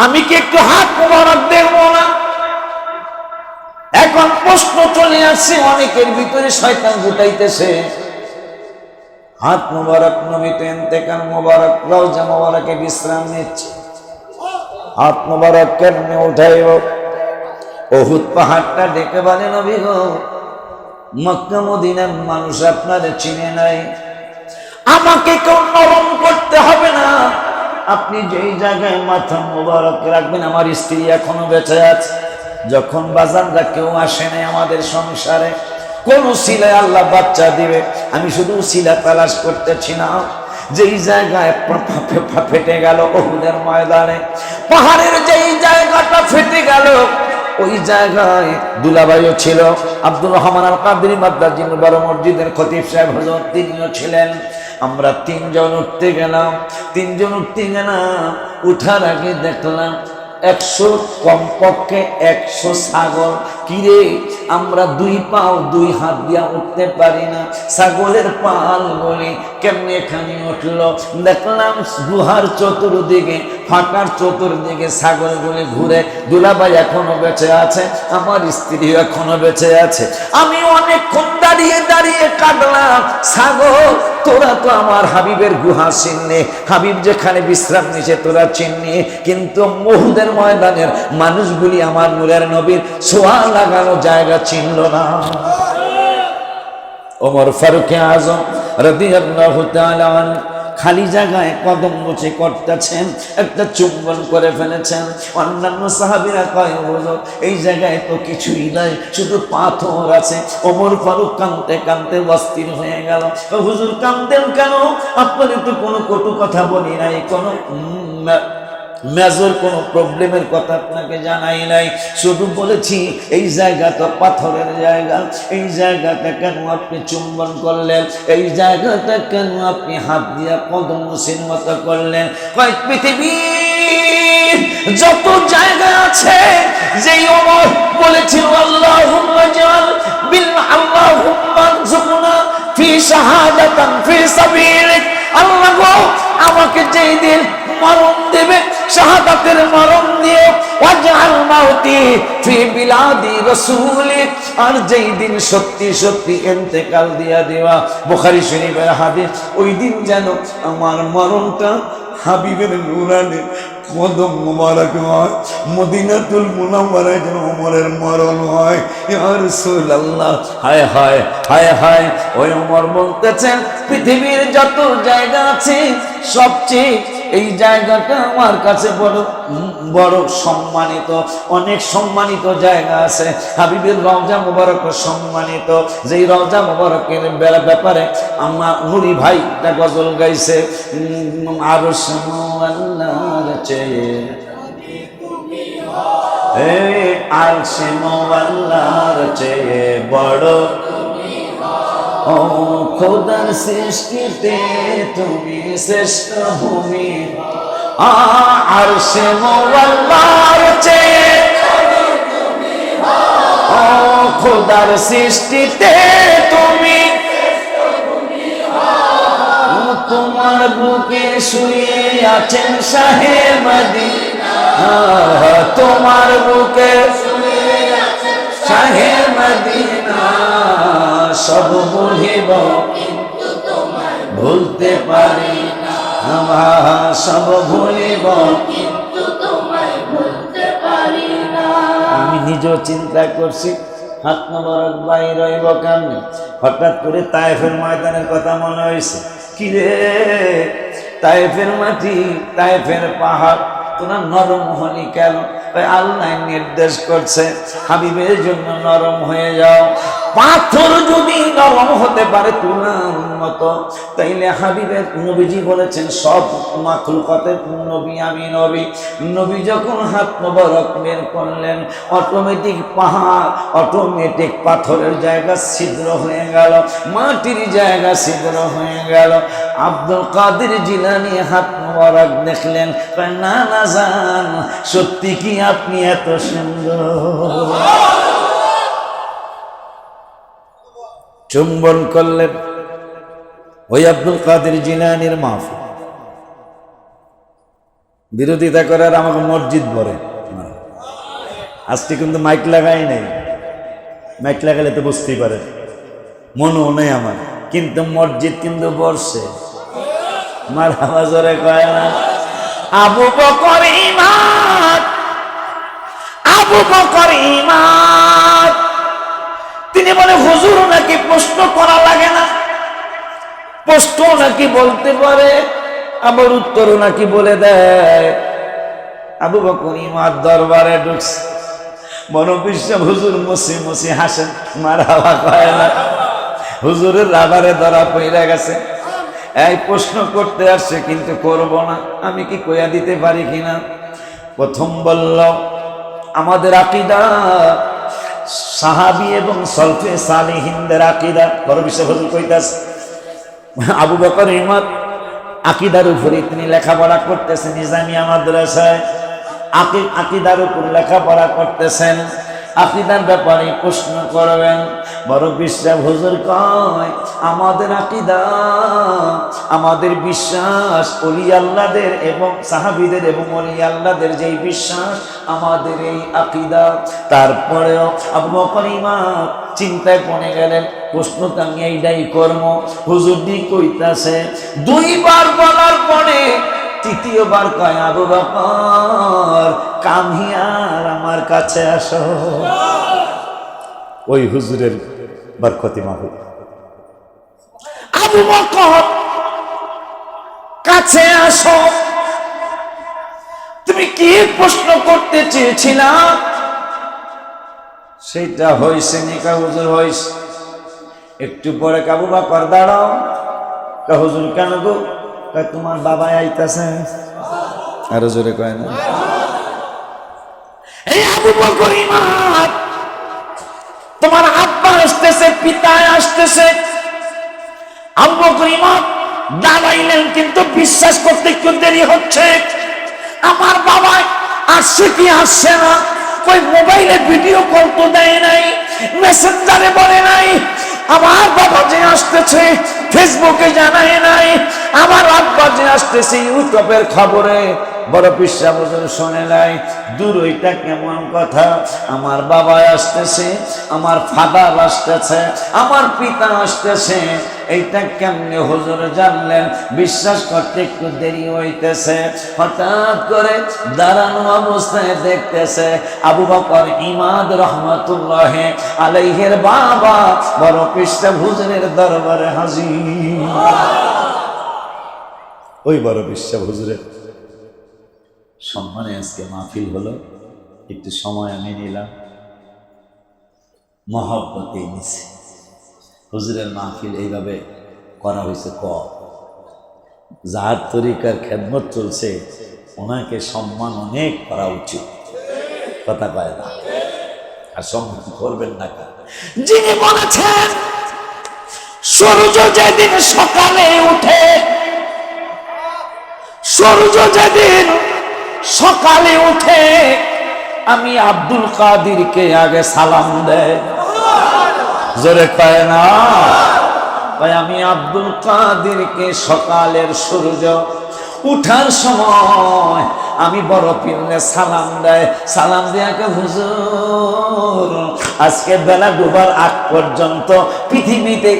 আমি কি একটু হাত মোবারক দেখবো না? এখন প্রশ্ন চলে আসছে অনেকের ভিতরে, শয়তান গুটাইতেছে, হাত মোবারক নবী তো ইন্তেকাল মোবারক, রওজা মোবারকে বিশ্রাম নিচ্ছে, হাত মোবারক কেমনে উঠাইব? উহুদ পাহাড়টা ডেকে বলে, নবী গো, মক্কা মদিনার মানুষ আপনারে চিনে নাই, আমাকে কেউ নরম করতে হবে না, আপনি যেই জায়গায় মাথা মোবারক রাখবেন, আমার স্ত্রী এখনো বেঁচে আছে, যখন বাজানরা কেউ আসে নাই আমাদের সংসারে, কোন সিলায় আল্লাহ বাচ্চা দিবে, আমি শুধু সিলা তালাশ করতেছি না, যেই জায়গায় ফেটে গেল উহুদের ময়দানে, পাহাড়ের যেই জায়গাটা ফেটে গেল, ওই জায়গায় দুলাভাইও ছিল, আব্দুর রহমান আল কাদরি মাদ্দাজিন বড় মসজিদের খতিব সাহেব হুজুর তিনিও ছিলেন। আমরা তিনজন উঠতে গেলাম, উঠার আগে দেখলাম 100 কমপক্ষে 100 ছাগল। কিরে, আমরা 2 পাও 2 হাত দিয়া উঠতে পারি না, ছাগলের পাল বলি কেমনে এখানে উঠলো? দেখলাম গুহার চতুর্দিকে, ফাঁকার চতুর্দিকে ছাগলগুলি ঘুরে। দুলাভাই এখনো বেঁচে আছে, আমার স্ত্রী এখনো বেঁচে আছে। আমি অনেকক্ষণ দাঁড়িয়ে দাঁড়িয়ে কাঁদলাম, ছাগল তোরা তো আমার হাবিবের গুহা চিনলে, হাবিব যেখানে বিশ্রাম নিছে তোরা চিননি, কিন্তু উহুদের ময়দানের মানুষগুলি আমার নূরের নবীর ছোঁয়া লাগানো জায়গা চিনল না। ওমর ফারুক আজম রাদিয়াল্লাহু তাআলা আনহু খালি জায়গায় কদম মুছে করতেছেন, একটা চুম্বন করে ফেলেছেন। অন্যান্য সাহাবীরা কয়, হুজুর এই জায়গায় তো কিছুই নাই, শুধু পাথর আছে। ওমর ফারুক কাঁদতে কাঁদতে অস্থির হয়ে গেল। হুজুর কাঁদতেন কেন? আপনাদের তো কোনো কটু কথা বলি নাই, কোনো মেজর কোনো প্রবলেমের কথা আপনাকে জানাই নাই, শুধু বলেছি এই জায়গাটা পাথরের জায়গা, এই জায়গাটা কেন আপনি চুম্বন করলেন, এই জায়গাটা কেন আপনি হাত দিয়া কদম মুছির মতো করলেন? কয়েক পৃথিবীর যত জায়গা আছে, যেই ওমর বলেছিল আল্লাহুম্মা জাল বিল আল্লাহুম্মা রযুকনা ফি শাহাদাতান ফি সাবিলিক, আল্লাহ গো আমাকে যেই দিন মরণ দেবে, শাহাদাতের মরণ দিয়ে, ওয়াজআল মাউতি ফি বিলাদি রাসূলিক, আর যেই দিন সত্যি সত্যি ইন্তেকাল দিয়া দেওয়া, বুখারী শরীফের হাদিস, ওই দিন যেন আমার মরণটা হাবিবের নূরানি কদম মোবারক হয়, মদিনাতুল মুনাওয়ারায় যেন ওমরের মরণ হয়। ইয়া রাসূলুল্লাহ, হায় হায় হায় হায়। ওই ওমর বলতেছেন, পৃথিবীর যত জায়গা আছে সবচেয়ে এই জায়গাটা আমার কাছে বড় বড় সম্মানিত। অনেক সম্মানিত জায়গা আছে, হাবিবের রওজা মুবারক সম্মানিত। যেই রওজা মুবারকের ব্যাপারে আমার নুরি ভাই একটা গজল গাইছে, আরশ মোয়াল্লার চেয়ে, আরশ মোয়াল্লার চেয়ে বড় ও খোদার সৃষ্টিতে তুমি শ্রেষ্ঠ ভূমি, আরশে মোয়াল্লার চেয়ে ও খোদার সৃষ্টিতে তুমি, তোমার বুকে শুয়ে আছেন শাহে মদিনা, তোমার বুকে শাহে মদিনা, সব ভুলিব কিন্তু তোমায় ভুলতে পারি না, সব ভুলিব কিন্তু তোমায় ভুলতে পারি না। আমি নিজেও চিন্তা করছি, হাত মোবারক বাইর হইব কেমনে? হঠাৎ করে তায়েফের ময়দানের কথা মনে হয়েছে। কি রে, তায়েফের মাটি, তায়েফের পাহাড়, তোরা নরম হলি কেন? আল্লাহ নির্দেশ করছে, হাবিবের জন্য নরম হয়ে যাও। পাথর যদি নরম হতে পারে তুলার মতো, তাইলে হাবিবের নবীজি বলেছেন সব মাখলুকাতের নবী আমি নবী। নবী যখন হাত মোবারক বের করলেন, অটোমেটিক পাহাড়, অটোমেটিক পাথরের জায়গা ছিদ্র হয়ে গেল, মাটির জায়গা ছিদ্র হয়ে গেল। আব্দুল কাদের জিলানী হাত মোবারক দেখলেন, না না জান, সত্যি কি আপনি এত সুন্দর? চুম্বন করলেন, ওই আব্দুল কাদের জিলানীর মাহফিল, বিরোধিতা করে আর আমাকে মসজিদ বলে। আজকে কিন্তু মাইক লাগাই নাই, মাইক লাগালে তো বুঝতেই পারে, মনও নেই আমার, কিন্তু মসজিদ কিন্তু বর্ষে আমার আওয়াজরে কয় না আবু বকর ইমাম, আবু বকর ইমাম। তিনি বলে হুজুর নাকি প্রশ্ন করা লাগে না, প্রশ্ন নাকি বলতে পারে, আবার উত্তরও নাকি বলে দেয়। আবু বকর ইমাম দরবারে ঢুকছে, বড় বিশ্ব হুজুর মুসি মুসি হাসেন, মারহাবা কয় না। হুজুরের রাবারে ধরা পড়ে গেছে, এই প্রশ্ন করতে আসছে কিন্তু করব না, আমি কি কইয়া দিতে পারি কিনা। প্রথম বলল আমাদের আকীদা সাহাবী এবং সলফে সালেহিনদের আকীদা। বড় বিশ্ব হুজুর কইতাছে, আবু বকর ইমাম আকীদার উপরে তিনি লেখাপড়া করতেছেন, নিজামিয়া মাদ্রাসায় আকীদার উপর লেখাপড়া করতেছেন, আকীদার ব্যাপারে প্রশ্ন করবেন। বড় বিশ্বাস হুজুর কয় আমাদের আকীদা, আমাদের বিশ্বাস ওলি আল্লাহদের এবং সাহাবীদের এবং ওলি আল্লাহদের যেই বিশ্বাস, আমাদের এই আকীদা। তারপরেও আবু বকর ইমাম চিন্তায় পড়ে গেলেন, প্রশ্ন তো আমি এইটাই কর্ম। হুজুর দি কইতাছে, দুইবার বলার পরে তৃতীয়বার কয় আবু বকর কামিয়ার আমার কাছে আসো। ওই হুজুরের বরকতি মাহফিল। আবু বকর কাছে আসো, তুমি কি প্রশ্ন করতে চেয়েছিলা? সেটা হয়েছে নিকা হুজুর হয়েছে। একটু পরে আবু বকর দাঁড়াও, হুজুর কেন গো? তোমার বাবা আইতাছে। আরো জোরে কয় না, এই আবু বকর ইমাম তোমার আব্বা আসতেছে, পিতা আসতেছে। আবু বকর ইমাম দাঁড়াইলেন, কিন্তু বিশ্বাস করতে একটু দেরি হচ্ছে। আমার বাবা আসছে কি আসছে না, কই মোবাইলে ভিডিও কল তো দেয় নাই, মেসেঞ্জারে বলে নাই। আমার বাবা যে আসতেছে ফেসবুকে জানায় নাই, আমার আব্বা যে আসতেছে ইউটিউবের খবরে বড় পিসা হুজুর শুনে নাই। দূর ওইটা কেমন কথা, আমার বাবা আসতেছে, আমার ফাদার আসতেছে, আমার পিতা আসতেছে, এইটা কেমনে হুজুর জানলেন? বিশ্বাস করতে একটু দেরি হইতেছে। হঠাৎ করে দাঁড়ানো অবস্থায় দেখতেছে আবু বকর ইমাম রহমাতুল্লাহ আলাইহির বাবা বড় পিসা হুজুরের দরবারে হাজির। ওই বড় পিসা হুজুরের সম্মানে আজকে মাহফিল হলো, একটু সময় আমি নিলাম, মহব্বতে নিছি। হুজুরের মাহফিল এইভাবে করা হয়েছে, যার তরিকার খেদমত চলছে ওনাকে সম্মান অনেক করা উচিত। কথা কয় না, আর সম্মান করবেন না কেন? যিনি বলেছেন সূর্য যেদিন সকালে উঠে, সূর্য যেদিন সকালে উঠে আমি আব্দুল কাদিরকে আগে সালাম দেয়। জোরে কয় না, আমি আব্দুল কাদিরকে সকালের সূর্য উঠার সময় আমি বড় পীরকে সালাম দেয়। সালাম দেয়াকে হুজুর আজকে বেলা ডুবার আগ পর্যন্ত পৃথিবীতে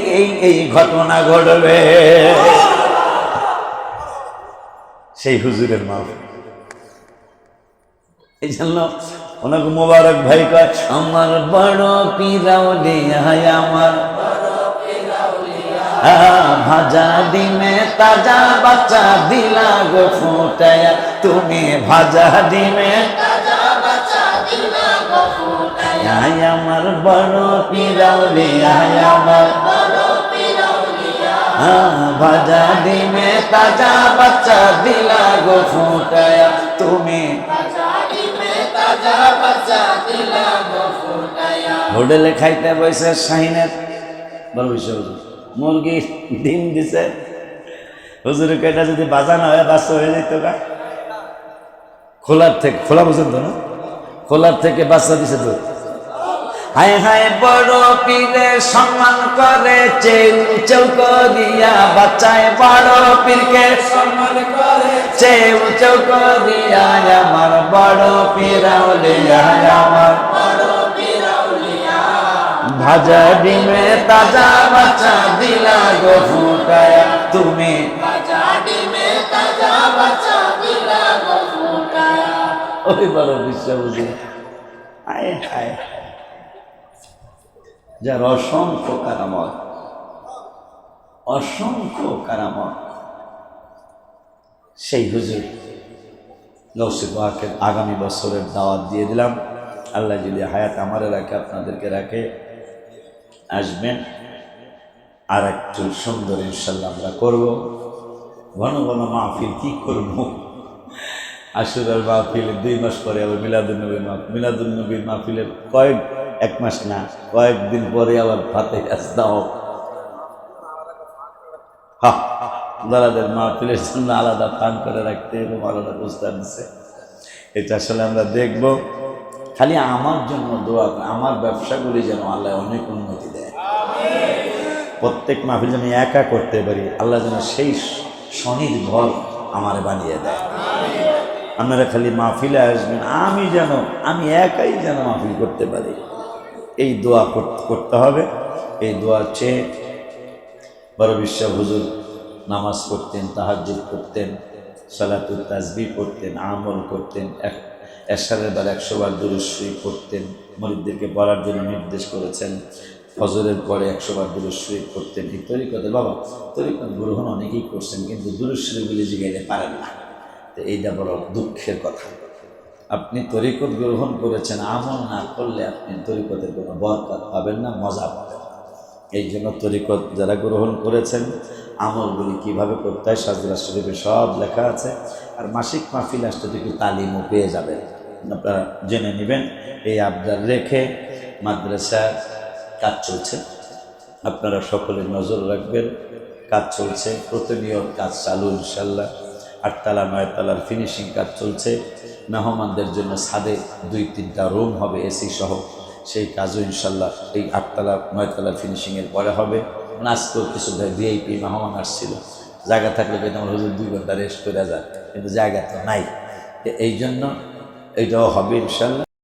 এই ঘটনা ঘটবে। সেই হুজুরের মাহফিল। এই জন্য ওনাকে মোবারক ভাই কয়, আমার বড় পীরাউলিয়া, আমার ভাজা ডিমে তাজা বাচ্চা দিলা গো ফুটায়া, তুমি ভাজা ডিমে আমার বড় পীরাউলিয়া, আমার ভাজা ডিমে তাজা বাচ্চা দিলা গো ফুটায়া, তুমি হোটেলে খাইতে বসে শাহিনের মুরগি ডিম দিছে, হুজুরের কেটা যদি বাজানো হয় বাচ্চা হয়ে যেত গা। খোলার থেকে, খোলা পর্যন্ত না, খোলার থেকে বাচ্চা দিছে তো। হায় হায় বড় পীরের সম্মান করে চেউ চেউ করিয়া বাচ্চায় বড় পীরকে সম্মান করে চেউ চেউ করিয়া আমার বড় পীর আউলিয়া আমার ভাজা ডিমে তাজা বাচ্চা দিলা গো ফুটায়া তুমি ওই বড় বিশ্বাবুঝি হায় হায় যার অসংখ্য কারামত অসংখ্য কারামত সেই হুজুর গৌসে পাকের আগামী বছরের দাওয়াত দিয়ে দিলাম। আল্লাহ যদি হায়াত আমারে রাখে আপনাদেরকে রাখে আসবেন আর একটু সুন্দর ইনশাল্লাহ আমরা করব। ঘন ঘন মাহফিল কি করব, আশুরার মাহফিলের 2 মাস পরে আবার মিলাদুন্নবীর মাহফিলের এক মাস না কয়েকদিন পরে আবার ফাতে আসতাও। হ্যাঁ, দাদাদের মাহফিলের জন্য আলাদা ফান করে রাখতে এবং আলাদা প্রস্তাব দিচ্ছে। এটা আসলে আমরা দেখব। খালি আমার জন্য দোয়া, আমার ব্যবসাগুলি যেন আল্লাহ অনেক উন্নতি দেয়। প্রত্যেক মাহফিল যেন একা করতে পারি, আল্লাহ যেন সেই স্বনির্ভর আমার বানিয়ে দেয়। আপনারা খালি মাহফিলে আসবেন, আমি একাই যেন মাহফিল করতে পারি, এই দোয়া করতে হবে। এই দোয়া চেয়ে বড় বিশ্বাস হুজুর নামাজ পড়তেন, তাহাজ্জুদ করতেন, সালাতুত তাসবিহ পড়তেন, আমল করতেন, এশারের বার 100 বার দুরূদ শরীফ পড়তেন, মুরিদদেরকে পড়ার জন্য নির্দেশ করেছেন। ফজরের পরে 100 বার দুরূদ শরীফ পড়তেন। এই তরিকতে বাবা তরিকত গ্রহণ অনেকেই করছেন, কিন্তু দুরূদ শরীফগুলি জিগাইতে পারেন না। তো এইটা বড় দুঃখের কথা। আপনি তরিকত গ্রহণ করেছেন, আমল না করলে আপনি তরিকতের কোনো বরকত পাবেন না, মজা পাবেন না। এই জন্য তরিকত যারা গ্রহণ করেছেন আমলগুলি কীভাবে করতে হয় সাজরা শরীফে সব লেখা আছে। আর মাসিক মাহফিল আসতে একটু তালিমও পেয়ে যাবেন, আপনারা জেনে নেবেন। এই আবদার রেখে মাদ্রাসার কাজ চলছে, আপনারা সকলে নজর রাখবেন। কাজ চলছে, প্রতিনিয়ত কাজ চালু ইনশাল্লাহ। 8 তলা 9 তলার ফিনিশিং কাজ চলছে। মেহমানদের জন্য ছাদে 2-3টা রুম হবে এসি সহ, সেই কাজও ইনশাল্লাহ এই 8 তলা 9 তলার ফিনিশিংয়ের পরে হবে। আজকেও কিছু ভিআইপি মেহমান আসছিল, জায়গা থাকলে কিন্তু আমার হুজুর 2 ঘন্টা রেস্ট করে যায়, কিন্তু জায়গা তো নাই। এই জন্য এইটাও হবে ইনশাল্লাহ।